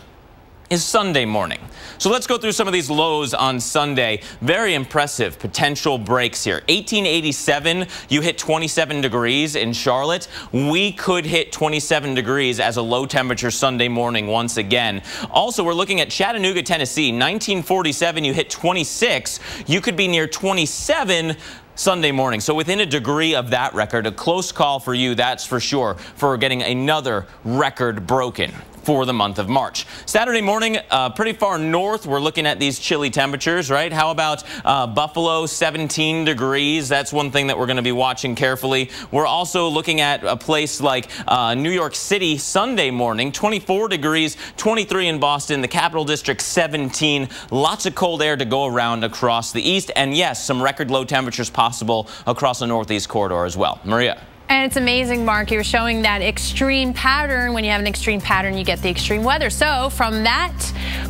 S5: is Sunday morning. So let's go through some of these lows on Sunday. Very impressive potential breaks here. 1887, you hit 27 degrees in Charlotte. We could hit 27 degrees as a low temperature Sunday morning once again. Also, we're looking at Chattanooga, Tennessee. 1947, you hit 26. You could be near 27 Sunday morning. So within a degree of that record, a close call for you, that's for sure, for getting another record broken for the month of March. Saturday morning, pretty far north, we're looking at these chilly temperatures, right? How about Buffalo, 17 degrees? That's one thing that we're going to be watching carefully. We're also looking at a place like New York City Sunday morning, 24 degrees, 23 in Boston, the Capital District 17. Lots of cold air to go around across the east. And yes, some record low temperatures possible across the northeast corridor as well. Maria.
S2: And it's amazing, Mark, you're showing that extreme pattern. When you have an extreme pattern, you get the extreme weather. So from that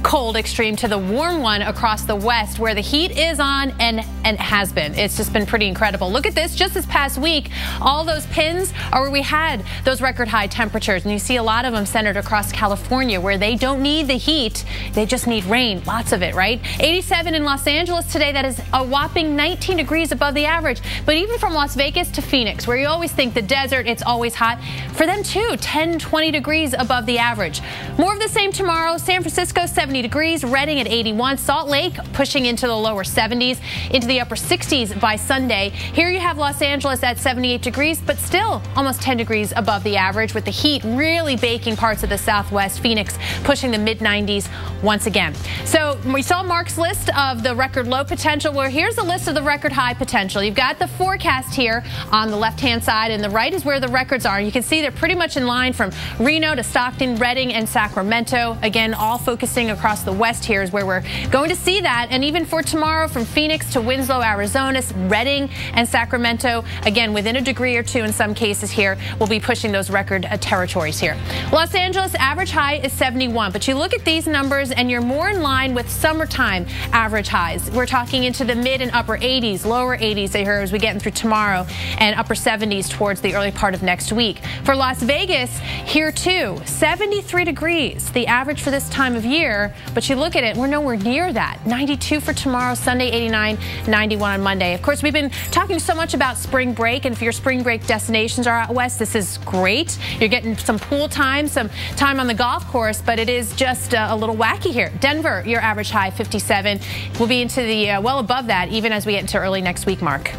S2: cold extreme to the warm one across the west, where the heat is on and has been. It's just been pretty incredible. Look at this. Just this past week, all those pins are where we had those record high temperatures. And you see a lot of them centered across California, where they don't need the heat. They just need rain. Lots of it, right? 87 in Los Angeles today. That is a whopping 19 degrees above the average. But even from Las Vegas to Phoenix, where you always think the desert, it's always hot. For them too, 10, 20 degrees above the average. More of the same tomorrow. San Francisco, 70 degrees. Redding at 81. Salt Lake pushing into the lower 70s, into the upper 60s by Sunday. Here you have Los Angeles at 78 degrees, but still almost 10 degrees above the average, with the heat really baking parts of the southwest. Phoenix pushing the mid-90s once again. So we saw Mark's list of the record low potential. Well, here's the list of the record high potential. You've got the forecast here on the left-hand side, and the right is where the records are. You can see they're pretty much in line from Reno to Stockton, Redding, and Sacramento. Again, all focusing across the west here is where we're going to see that. And even for tomorrow, from Phoenix to Winslow, Arizona, Redding, and Sacramento, again, within a degree or two in some cases here, we'll be pushing those record territories here. Los Angeles, average high is 71. But you look at these numbers and you're more in line with summertime average highs. We're talking into the mid and upper 80s, lower 80s here as we get through tomorrow, and upper 70s towards the early part of next week. For Las Vegas, here too, 73 degrees, the average for this time of year. But you look at it, we're nowhere near that. 92 for tomorrow, Sunday 89, 91 on Monday. Of course, we've been talking so much about spring break, and if your spring break destinations are out west, this is great. You're getting some pool time, some time on the golf course, but it is just a little wacky here. Denver, your average high 57. We'll be into the well above that even as we get into early next week, Mark.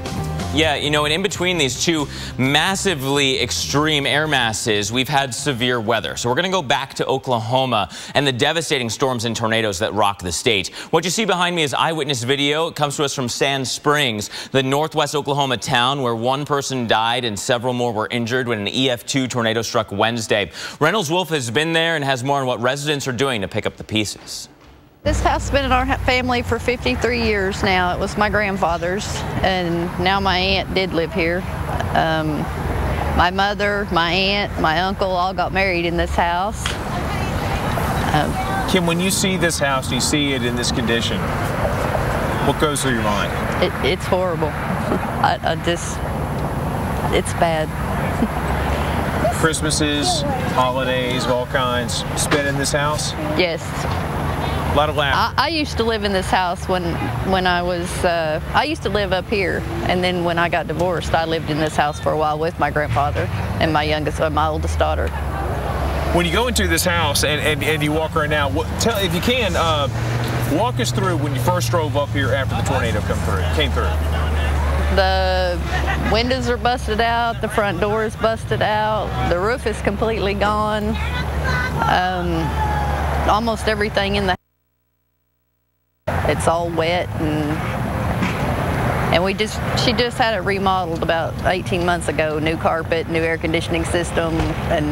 S5: Yeah, you know, and in between these two massively extreme air masses, we've had severe weather. So we're going to go back to Oklahoma and the devastating storms and tornadoes that rock the state. What you see behind me is eyewitness video. It comes to us from Sand Springs, the northwest Oklahoma town where one person died and several more were injured when an EF2 tornado struck Wednesday. Reynolds Wolf has been there and has more on what residents are doing to pick up the pieces.
S10: This house has been in our family for 53 years now. It was my grandfather's, and now my aunt did live here. My mother, my aunt, my uncle all got married in this house.
S11: Kim, when you see this house, you see it in this condition, what goes through your mind?
S10: It's horrible. It's bad.
S11: Christmases, holidays of all kinds, spent in this house?
S10: Yes.
S11: A lot of laughter.
S10: I used to live in this house when I was, I used to live up here, and then when I got divorced, I lived in this house for a while with my grandfather and my oldest daughter.
S11: When you go into this house and you walk around now, if you can, walk us through when you first drove up here after the tornado came through.
S10: The windows are busted out, the front door is busted out, the roof is completely gone. Almost everything in the it's all wet, and she just had it remodeled about 18 months ago. New carpet, new air conditioning system, and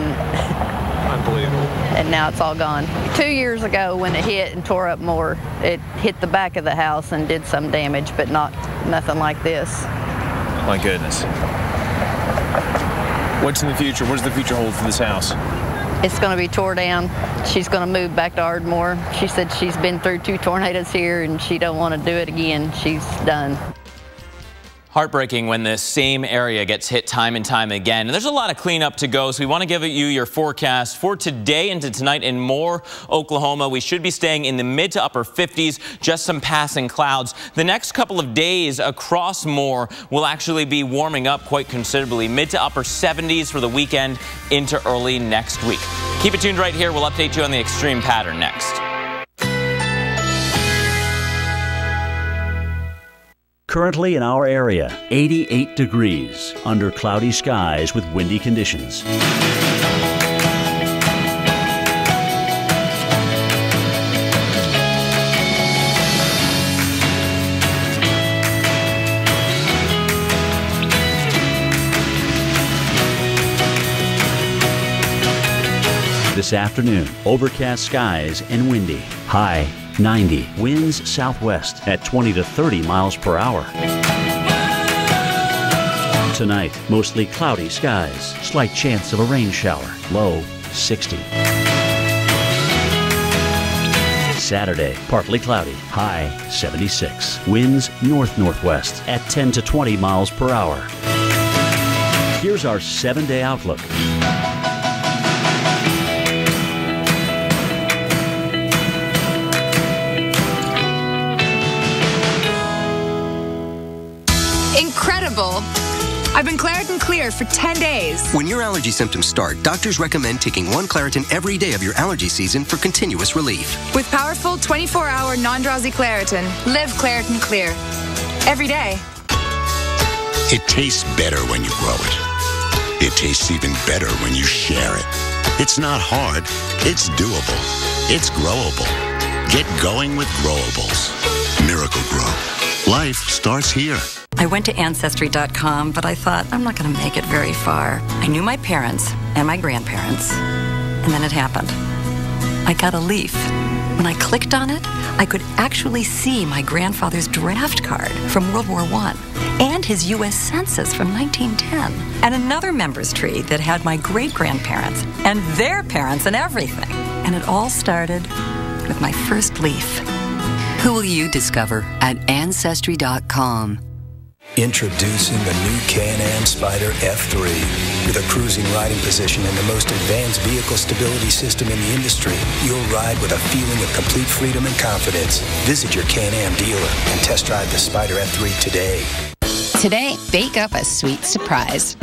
S11: unbelievable. And
S10: now it's all gone. 2 years ago, when it hit and tore up more, it hit the back of the house and did some damage, but nothing like this.
S11: My goodness. What's in the future? What does the future hold for this house?
S10: It's going to be tore down. She's going to move back to Ardmore. She said she's been through 2 tornadoes here and she don't want to do it again. She's done.
S5: Heartbreaking when the same area gets hit time and time again. And there's a lot of cleanup to go, so we want to give you your forecast for today into tonight in Moore, Oklahoma. We should be staying in the mid to upper 50s, just some passing clouds. The next couple of days across Moore will actually be warming up quite considerably. Mid to upper 70s for the weekend into early next week. Keep it tuned right here. We'll update you on the extreme pattern next.
S16: Currently in our area, 88 degrees under cloudy skies with windy conditions. This afternoon, overcast skies and windy. High 90. Winds southwest at 20 to 30 miles per hour. Tonight, mostly cloudy skies. Slight chance of a rain shower. Low 60. Saturday, partly cloudy. High 76. Winds north-northwest at 10 to 20 miles per hour. Here's our 7-day outlook.
S12: Incredible! I've been Claritin Clear for 10 days.
S13: When your allergy symptoms start, doctors recommend taking 1 Claritin every day of your allergy season for continuous relief.
S12: With powerful 24-hour non-drowsy Claritin, live Claritin Clear. Every day.
S15: It tastes better when you grow it. It tastes even better when you share it. It's not hard. It's doable. It's growable. Get going with Growables. Miracle Grow. Life starts here.
S27: I went to Ancestry.com, but I thought, I'm not going to make it very far. I knew my parents and my grandparents, and then it happened. I got a leaf. When I clicked on it, I could actually see my grandfather's draft card from World War I and his U.S. Census from 1910, and another member's tree that had my great-grandparents and their parents and everything. And it all started with my first leaf.
S17: Who will you discover at Ancestry.com?
S23: Introducing the new Can-Am Spyder F3. With a cruising riding position and the most advanced vehicle stability system in the industry, you'll ride with a feeling of complete freedom and confidence. Visit your Can-Am dealer and test drive the Spyder F3 today.
S24: Today, bake up a sweet surprise.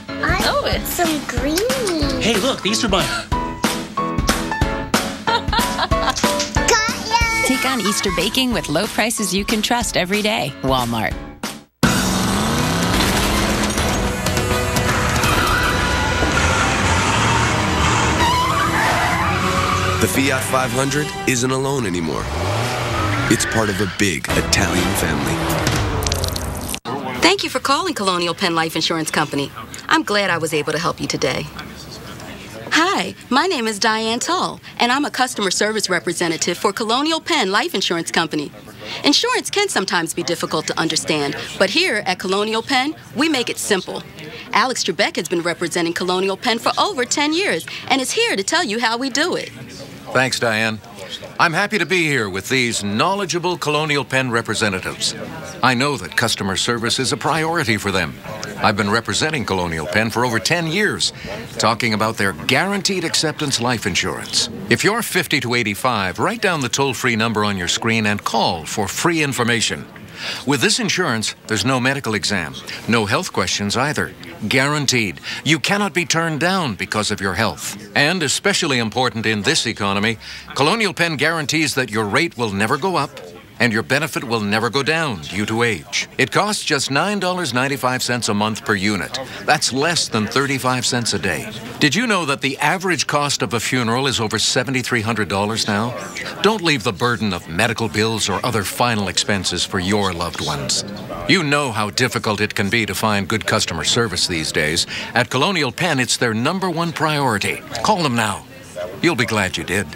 S22: I want some green.
S25: Hey, look, these are mine.
S24: Take on Easter baking with low prices you can trust every day. Walmart.
S1: The Fiat 500 isn't alone anymore. It's part of a big Italian family.
S3: Thank you for calling Colonial Penn Life Insurance Company. I'm glad I was able to help you today. Hi, my name is Diane Tull, and I'm a customer service representative for Colonial Penn Life Insurance Company. Insurance can sometimes be difficult to understand, but here at Colonial Penn, we make it simple. Alex Trebek has been representing Colonial Penn for over 10 years and is here to tell you how we do it.
S4: Thanks, Diane. I'm happy to be here with these knowledgeable Colonial Penn representatives. I know that customer service is a priority for them. I've been representing Colonial Penn for over 10 years, talking about their guaranteed acceptance life insurance. If you're 50 to 85, write down the toll-free number on your screen and call for free information. With this insurance, there's no medical exam, no health questions either. Guaranteed. You cannot be turned down because of your health. And especially important in this economy, Colonial Penn guarantees that your rate will never go up and your benefit will never go down due to age. It costs just $9.95 a month per unit. That's less than 35 cents a day. Did you know that the average cost of a funeral is over $7,300 now? Don't leave the burden of medical bills or other final expenses for your loved ones. You know how difficult it can be to find good customer service these days. At Colonial Penn, it's their #1 priority. Call them now. You'll be glad you did.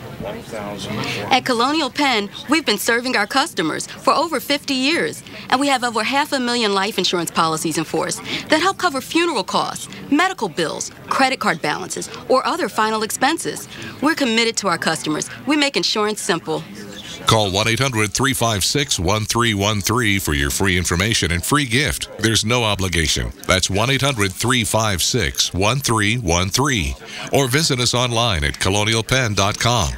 S3: At Colonial Penn, we've been serving our customers for over 50 years, and we have over 500,000 life insurance policies in force that help cover funeral costs, medical bills, credit card balances, or other final expenses. We're committed to our customers. We make insurance simple.
S7: Call 1-800-356-1313 for your free information and free gift. There's no obligation. That's 1-800-356-1313. Or visit us online at colonialpenn.com.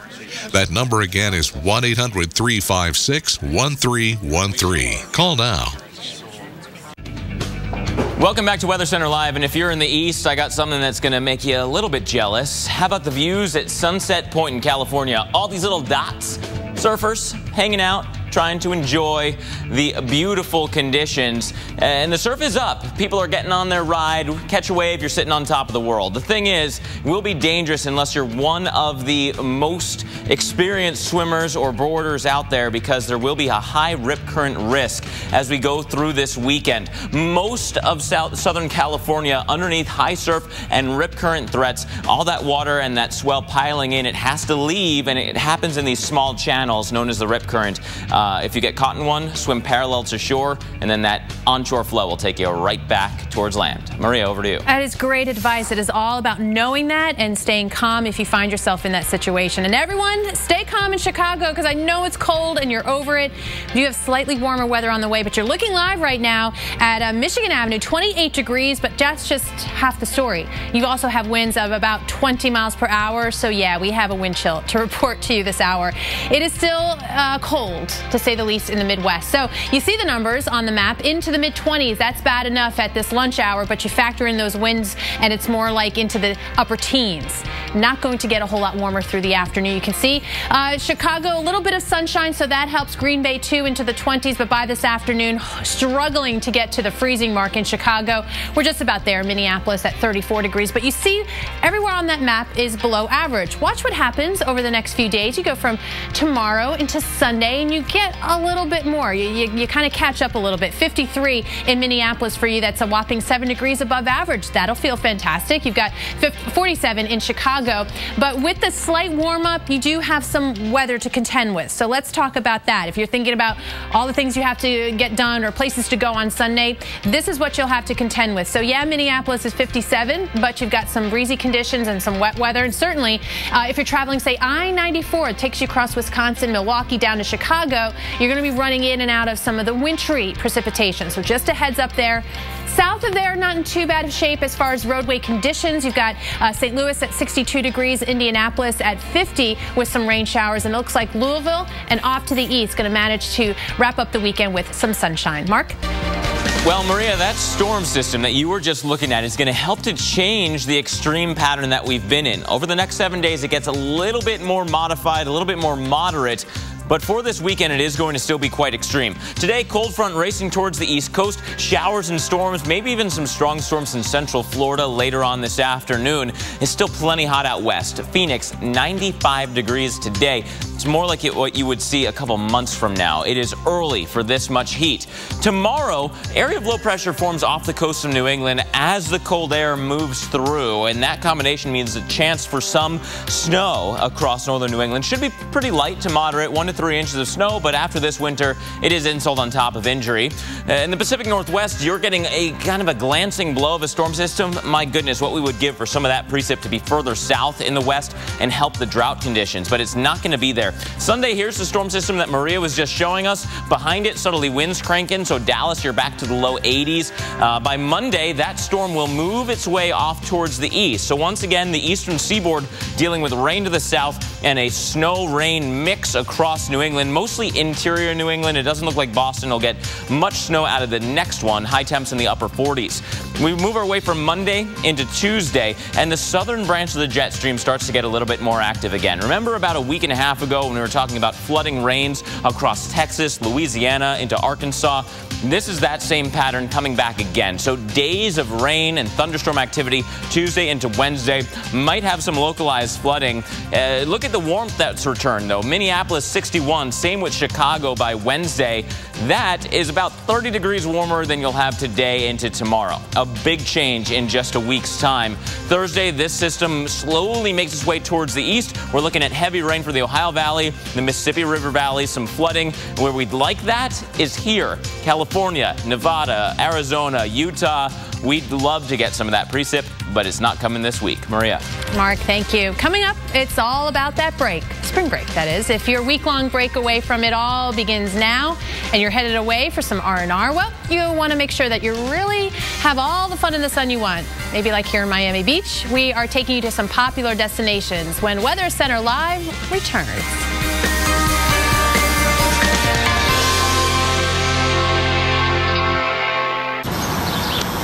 S7: That number again is 1-800-356-1313. Call now.
S5: Welcome back to Weather Center Live, and if you're in the east, I got something that's going to make you a little bit jealous. How about the views at Sunset Point in California? All these little dots, surfers hanging out, trying to enjoy the beautiful conditions. And the surf is up. People are getting on their ride. Catch a wave, you're sitting on top of the world. The thing is, it will be dangerous unless you're one of the most experienced swimmers or boarders out there, because there will be a high rip current risk as we go through this weekend. Most of Southern California underneath high surf and rip current threats. All that water and that swell piling in, it has to leave, and it happens in these small channels known as the rip current. If you get caught in one, swim parallel to shore, and then that onshore flow will take you right back towards land. Maria, over to you.
S2: That is great advice. It is all about knowing that and staying calm if you find yourself in that situation. And everyone, stay calm in Chicago, because I know it's cold and you're over it. You have slightly warmer weather on the way, but you're looking live right now at Michigan Avenue, 28 degrees, but that's just half the story. You also have winds of about 20 miles per hour. So yeah, we have a wind chill to report to you this hour. It is still cold, to say the least, in the Midwest. So you see the numbers on the map into the mid-20s. That's bad enough at this lunch hour, but you factor in those winds and it's more like into the upper teens. Not going to get a whole lot warmer through the afternoon. You can see Chicago, a little bit of sunshine, so that helps. Green Bay too into the 20s, but by this afternoon, struggling to get to the freezing mark in Chicago. We're just about there. Minneapolis at 34 degrees, but you see everywhere on that map is below average. Watch what happens over the next few days. You go from tomorrow into Sunday and you get a little bit more. You kind of catch up a little bit. 53 in Minneapolis for you. That's a whopping 7 degrees above average. That'll feel fantastic. You've got 47 in Chicago. But with the slight warm up, you do have some weather to contend with. So let's talk about that. If you're thinking about all the things you have to get done or places to go on Sunday, this is what you'll have to contend with. So yeah, Minneapolis is 57, but you've got some breezy conditions and some wet weather. And certainly if you're traveling, say I-94, it takes you across Wisconsin, Milwaukee, down to Chicago, you're going to be running in and out of some of the wintry precipitation. So just a heads up there. South of there, not in too bad of shape as far as roadway conditions. You've got St. Louis at 62 degrees, Indianapolis at 50 with some rain showers, and it looks like Louisville and off to the east going to manage to wrap up the weekend with some sunshine. Mark?
S5: Well, Maria, that storm system that you were just looking at is going to help to change the extreme pattern that we've been in. Over the next 7 days, it gets a little bit more modified, a little bit more moderate. but for this weekend, it is going to still be quite extreme. Today, cold front racing towards the east coast, showers and storms, maybe even some strong storms in central Florida later on this afternoon. It's still plenty hot out west. Phoenix, 95 degrees today. It's more like what you would see a couple months from now. It is early for this much heat. Tomorrow, area of low pressure forms off the coast of New England as the cold air moves through, and that combination means a chance for some snow across northern New England. Should be pretty light to moderate, 1 to 3 inches of snow, but after this winter, it is insult on top of injury. In the Pacific Northwest, you're getting a kind of a glancing blow of a storm system. My goodness, what we would give for some of that precip to be further south in the west and help the drought conditions, but it's not going to be there. Sunday, here's the storm system that Maria was just showing us. Behind it, southerly winds cranking, so Dallas, you're back to the low 80s. By Monday, that storm will move its way off towards the east. So once again, the eastern seaboard dealing with rain to the south and a snow-rain mix across New England, mostly interior New England. It doesn't look like Boston will get much snow out of the next one. High temps in the upper 40s. We move our way from Monday into Tuesday, and the southern branch of the jet stream starts to get a little bit more active again. Remember about a week and a half ago when we were talking about flooding rains across Texas, Louisiana, into Arkansas? This is that same pattern coming back again. So days of rain and thunderstorm activity Tuesday into Wednesday. Might have some localized flooding. Look at the warmth that's returned, though. Minneapolis 61, same with Chicago by Wednesday. That is about 30 degrees warmer than you'll have today into tomorrow. A big change in just a week's time. Thursday, this system slowly makes its way towards the east. We're looking at heavy rain for the Ohio Valley, the Mississippi River Valley, some flooding. Where we'd like that is here. California, Nevada, Arizona, Utah. We'd love to get some of that precip, but it's not coming this week. Maria.
S2: Mark, thank you. Coming up, it's all about that break. Spring break, that is. If your week-long break away from it all begins now and you're headed away for some R&R, well, you want to make sure that you really have all the fun in the sun you want. Maybe like here in Miami Beach, we are taking you to some popular destinations when Weather Center Live returns.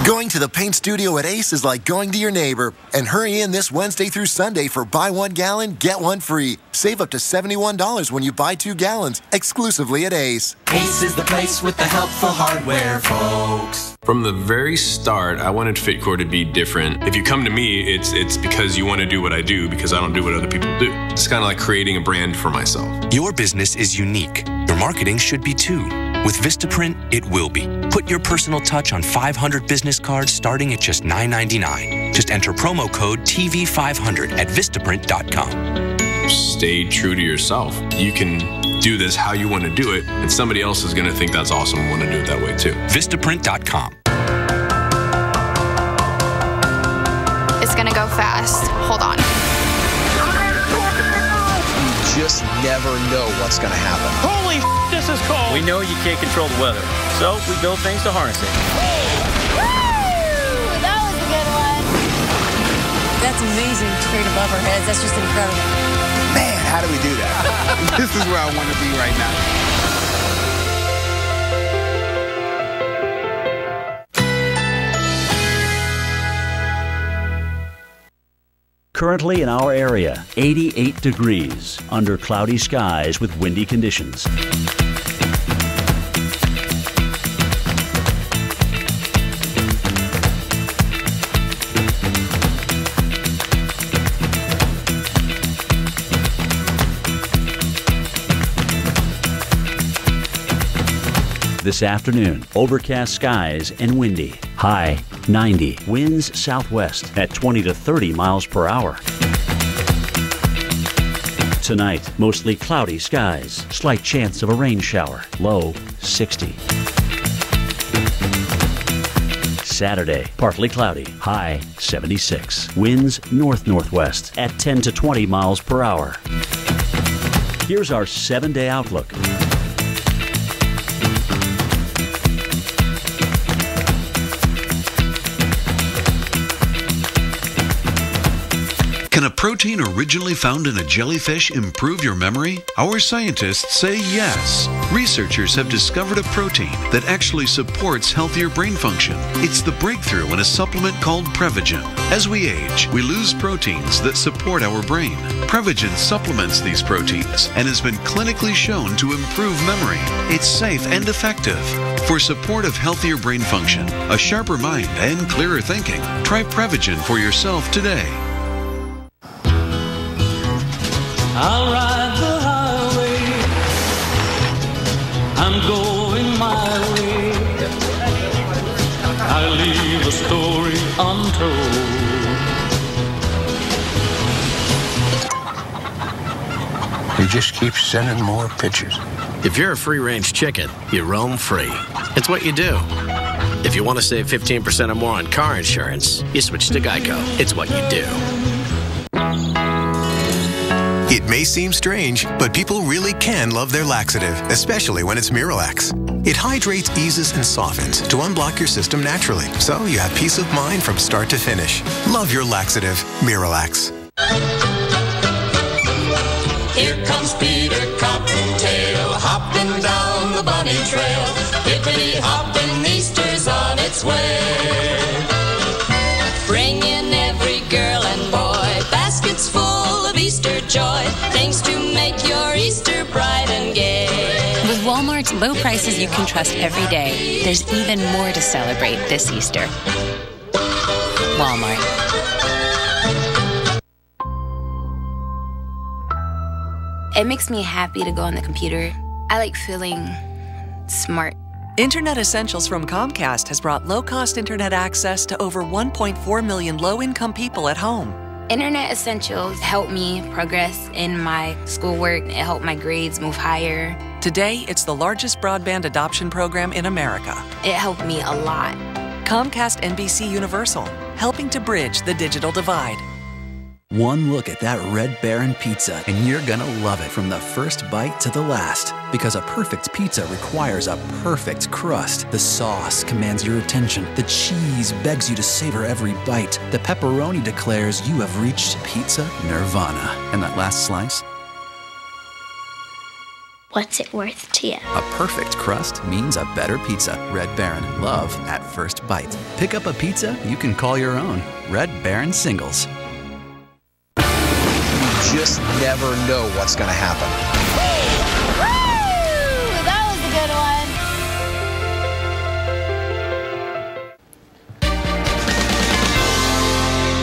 S6: Going to the paint studio at Ace is like going to your neighbor. And hurry in this Wednesday through Sunday for buy 1 gallon, get 1 free. Save up to $71 when you buy 2 gallons, exclusively at Ace.
S22: Ace is the place with the helpful hardware, folks.
S8: From the very start, I wanted FitCore to be different. If you come to me, it's because you want to do what I do, because I don't do what other people do. It's kind of like creating a brand for myself.
S14: Your business is unique. Your marketing should be too. With Vistaprint, it will be. Put your personal touch on 500 business cards starting at just $9.99. Just enter promo code TV500 at Vistaprint.com.
S8: Stay true to yourself. You can do this how you want to do it, and somebody else is going to think that's awesome and want to do it that way too.
S14: Vistaprint.com.
S18: It's going to go fast. Hold on.
S19: You just never know what's going to happen.
S11: Holy this is cold. We know you can't control the weather, so we build things to harness it.
S18: Woo! That was a good one.
S20: That's amazing straight above our heads. That's just incredible.
S19: Man, how do we do that? This is where I want to be right now.
S16: Currently in our area, 88 degrees under cloudy skies with windy conditions. This afternoon, overcast skies and windy. High 90. Winds southwest at 20 to 30 miles per hour. Tonight, mostly cloudy skies. Slight chance of a rain shower. Low 60. Saturday, partly cloudy. High 76. Winds north-northwest at 10 to 20 miles per hour. Here's our 7-day outlook.
S21: Can a
S9: protein originally found in a jellyfish improve your memory? Our scientists say yes. Researchers have discovered a protein that actually supports healthier brain function. It's the breakthrough in a supplement called Prevagen. As we age, we lose proteins that support our brain. Prevagen supplements these proteins and has been clinically shown to improve memory. It's safe and effective. For support of healthier brain function, a sharper mind, and clearer thinking, try Prevagen for yourself today.
S22: I'll ride the highway, I'm going my way, I leave a story untold.
S10: He just keeps sending more pictures.
S12: If you're a free-range chicken, you roam free. It's what you do. If you want to save 15% or more on car insurance, you switch to Geico. It's what you do.
S13: It may seem strange, but people really can love their laxative, especially when it's Miralax. It hydrates, eases, and softens to unblock your system naturally, so you have peace of mind from start to finish. Love your laxative, Miralax.
S22: Here comes Peter Cottontail, hopping down the bunny trail. Hippity hopping, Easter's on its way. Bringing every girl and boy baskets full of Easter joy, things to make your Easter bright and gay.
S24: With Walmart's low prices you can trust every day, there's even more to celebrate this Easter. Walmart.
S15: It makes me happy to go on the computer. I like feeling smart.
S21: Internet Essentials from Comcast has brought low-cost internet access to over 1.4 million low-income people at home.
S15: Internet Essentials helped me progress in my schoolwork. It helped my grades move higher.
S21: Today, it's the largest broadband adoption program in America.
S15: It helped me a lot.
S21: Comcast NBC Universal, helping to bridge the digital divide.
S26: One look at that Red Baron pizza, and you're gonna love it from the first bite to the last. Because a perfect pizza requires a perfect crust. The sauce commands your attention. The cheese begs you to savor every bite. The pepperoni declares you have reached pizza nirvana. And that last slice?
S28: What's it worth to you?
S26: A perfect crust means a better pizza. Red Baron, love at first bite. Pick up a pizza you can call your own. Red Baron Singles.
S29: Just never know what's going to happen.
S28: Woo! That was a good one.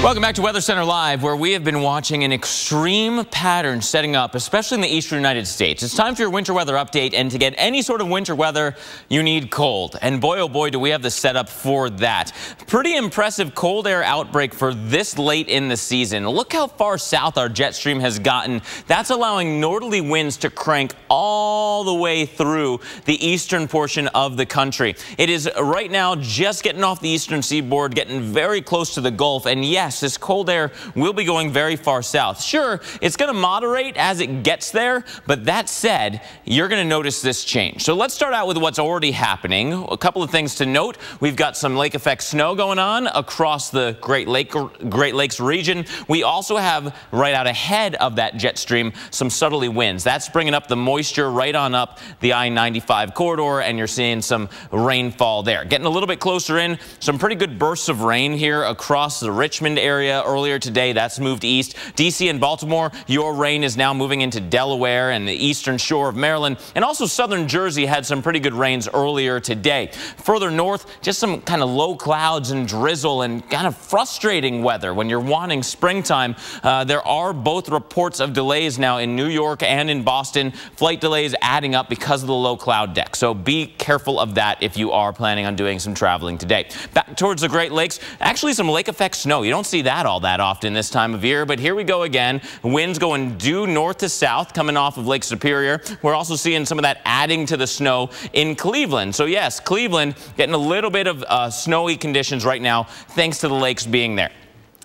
S5: Welcome back to Weather Center Live, where we have been watching an extreme pattern setting up, especially in the eastern United States. It's time for your winter weather update, and to get any sort of winter weather, you need cold. And boy, oh boy, do we have the setup for that. Pretty impressive cold air outbreak for this late in the season. Look how far south our jet stream has gotten. That's allowing northerly winds to crank all the way through the eastern portion of the country. It is right now just getting off the eastern seaboard, getting very close to the Gulf, and yes, this cold air will be going very far south. Sure, it's going to moderate as it gets there, but that said, you're going to notice this change. So let's start out with what's already happening. A couple of things to note. We've got some lake effect snow going on across the Great Lakes region. We also have right out ahead of that jet stream some southerly winds. That's bringing up the moisture right on up the I-95 corridor, and you're seeing some rainfall there. Getting a little bit closer in, some pretty good bursts of rain here across the Richmond area earlier today. That's moved east. D.C. and Baltimore, your rain is now moving into Delaware and the eastern shore of Maryland, and also southern Jersey had some pretty good rains earlier today. Further north, just some kind of low clouds and drizzle and kind of frustrating weather when you're wanting springtime. There are both reports of delays now in New York and in Boston. Flight delays adding up because of the low cloud deck. So be careful of that if you are planning on doing some traveling today. Back towards the Great Lakes, actually some lake effect snow. You don't see that all that often this time of year, but here we go again. Winds going due north to south coming off of Lake Superior. We're also seeing some of that adding to the snow in Cleveland. So yes, Cleveland getting a little bit of snowy conditions right now thanks to the lakes being there.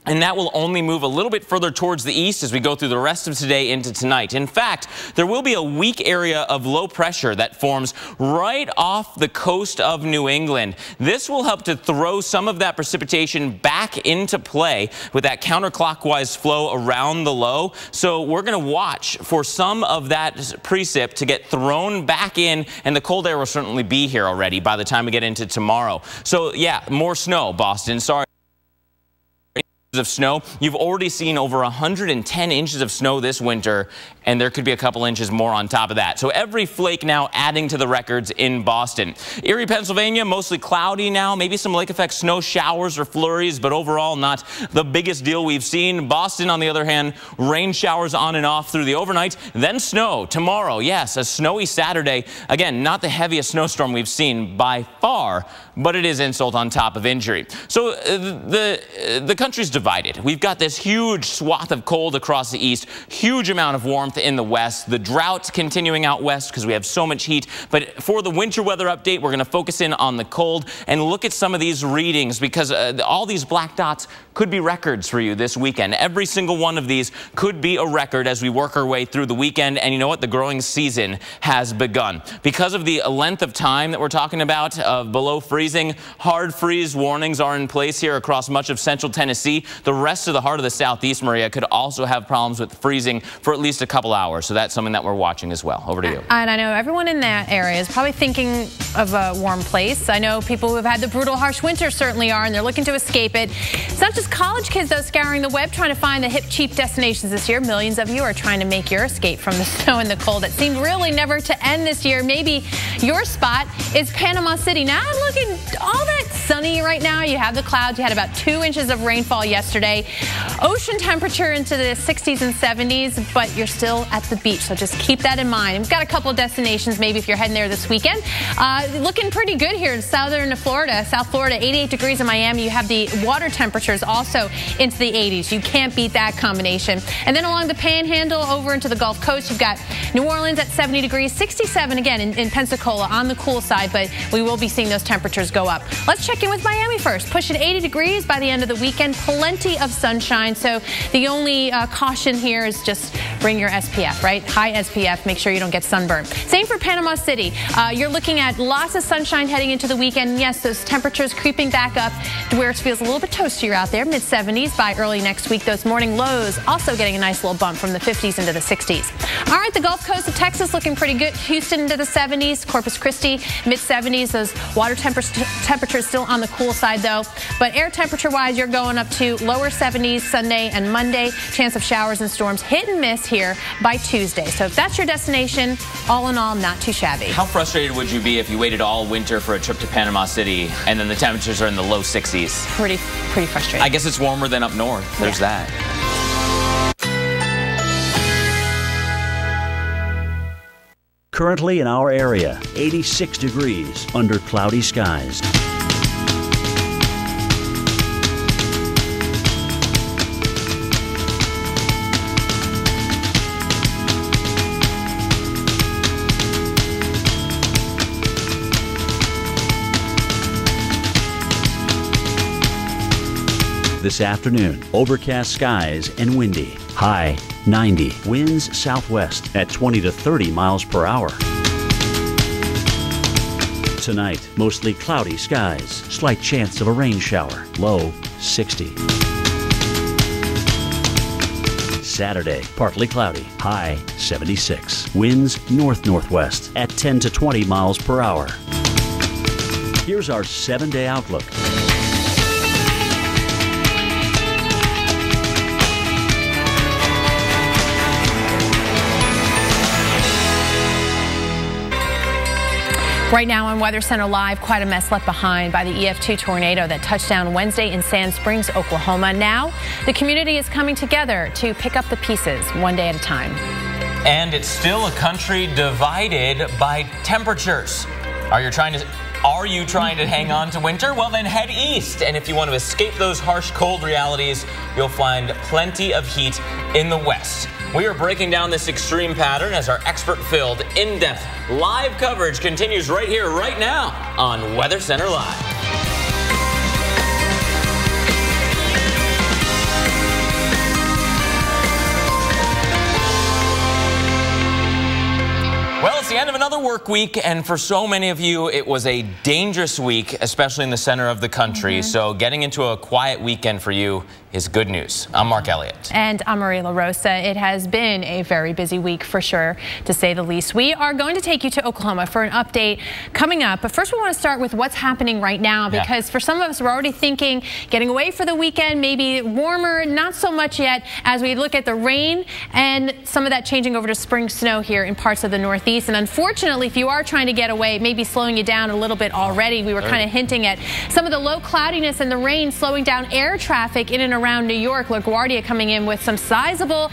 S5: And that will only move a little bit further towards the east as we go through the rest of today into tonight. In fact, there will be a weak area of low pressure that forms right off the coast of New England. This will help to throw some of that precipitation back into play with that counterclockwise flow around the low. So we're going to watch for some of that precip to get thrown back in, and the cold air will certainly be here already by the time we get into tomorrow. So yeah, more snow, Boston. Sorry. Of snow. You've already seen over 110 inches of snow this winter, and there could be a couple inches more on top of that. So every flake now adding to the records in Boston. Erie, Pennsylvania, mostly cloudy now, maybe some lake effect snow showers or flurries, but overall not the biggest deal we've seen. Boston, on the other hand, rain showers on and off through the overnight, then snow tomorrow. Yes, a snowy Saturday. Again, not the heaviest snowstorm we've seen by far, but it is insult on top of injury. So the country's divided. We've got this huge swath of cold across the east, huge amount of warmth in the west, the drought continuing out west because we have so much heat. But for the winter weather update, we're going to focus in on the cold and look at some of these readings because all these black dots could be records for you this weekend. Every single one of these could be a record as we work our way through the weekend. And you know what? The growing season has begun. Because of the length of time that we're talking about of below freezing, hard freeze warnings are in place here across much of central Tennessee. The rest of the heart of the southeast, Maria, could also have problems with freezing for at least a couple hours. So that's something that we're watching as well. Over to you.
S1: And I know everyone in that area is probably thinking of a warm place. I know people who have had the brutal, harsh winter certainly are, and they're looking to escape it. It's not just college kids, though, scouring the web trying to find the hip, cheap destinations this year. Millions of you are trying to make your escape from the snow and the cold that seemed really never to end this year. Maybe your spot is Panama City. Now looking all that sunny right now. You have the clouds. You had about 2 inches of rainfall yesterday. Ocean temperature into the 60s and 70s, but you're still at the beach, so just keep that in mind. We've got a couple of destinations maybe if you're heading there this weekend. Looking pretty good here in southern Florida. South Florida, 88 degrees in Miami. You have the water temperatures also into the 80s. You can't beat that combination. And then along the Panhandle over into the Gulf Coast, you've got New Orleans at 70 degrees, 67 again in Pensacola on the cool side, but we will be seeing those temperatures go up. Let's check in with Miami first. Pushing 80 degrees by the end of the weekend. Plenty of sunshine, so the only caution here is just bring your SPF, right? High SPF, make sure you don't get sunburned. Same for Panama City. You're looking at lots of sunshine heading into the weekend. Yes, those temperatures creeping back up to where it feels a little bit toastier out there, mid-70s by early next week. Those morning lows also getting a nice little bump from the 50s into the 60s. All right, the Gulf Coast of Texas looking pretty good. Houston into the 70s, Corpus Christi mid-70s. Those water temperatures still on the cool side though. But air temperature-wise, you're going up to lower 70s Sunday and Monday. Chance of showers and storms hit and miss here by Tuesday. So if that's your destination, all in all, not too shabby.
S5: How frustrated would you be if you waited all winter for a trip to Panama City and then the temperatures are in the low 60s?
S1: Pretty frustrating.
S5: I guess it's warmer than up north. There's that.
S16: Currently in our area, 86 degrees under cloudy skies. This afternoon, overcast skies and windy. High 90. Winds southwest at 20 to 30 miles per hour. Tonight, mostly cloudy skies. Slight chance of a rain shower. Low 60. Saturday, partly cloudy. High 76. Winds north-northwest at 10 to 20 miles per hour. Here's our 7-day outlook.
S1: Right now on Weather Center Live, quite a mess left behind by the EF2 tornado that touched down Wednesday in Sand Springs, Oklahoma. Now, the community is coming together to pick up the pieces one day at a time.
S5: And it's still a country divided by temperatures. Are you trying to hang on to winter? Well, then head east. And if you want to escape those harsh cold realities, you'll find plenty of heat in the west. We are breaking down this extreme pattern as our expert-filled, in-depth, live coverage continues right here, right now on Weather Center Live. end of another work week, and for so many of you, it was a dangerous week, especially in the center of the country. So getting into a quiet weekend for you is good news. I'm Mark Elliott.
S1: And I'm Marie LaRosa. It has been a very busy week for sure, to say the least. We are going to take you to Oklahoma for an update coming up. But first we want to start with what's happening right now, because for some of us, we're already thinking getting away for the weekend, maybe warmer, not so much yet as we look at the rain and some of that changing over to spring snow here in parts of the Northeast. And unfortunately, if you are trying to get away, maybe slowing you down a little bit already. We were kind of hinting at some of the low cloudiness and the rain slowing down air traffic in and around New York. LaGuardia coming in with some sizable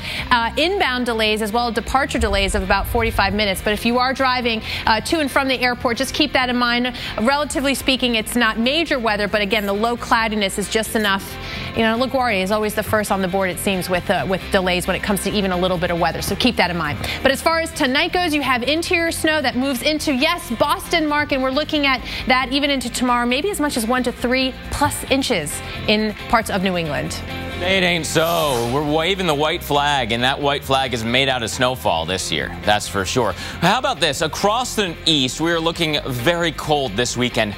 S1: inbound delays as well as departure delays of about 45 minutes. But if you are driving to and from the airport, just keep that in mind. Relatively speaking, it's not major weather, but again, the low cloudiness is just enough. You know, LaGuardia is always the first on the board, it seems, with delays when it comes to even a little bit of weather. So keep that in mind. But as far as tonight goes, you have interior snow that moves into, yes, Boston, Mark, and we're looking at that even into tomorrow, maybe as much as 1 to 3+ inches in parts of New England.
S5: It ain't so. We're waving the white flag, and that white flag is made out of snowfall this year. That's for sure. How about this? Across the east, we are looking very cold this weekend.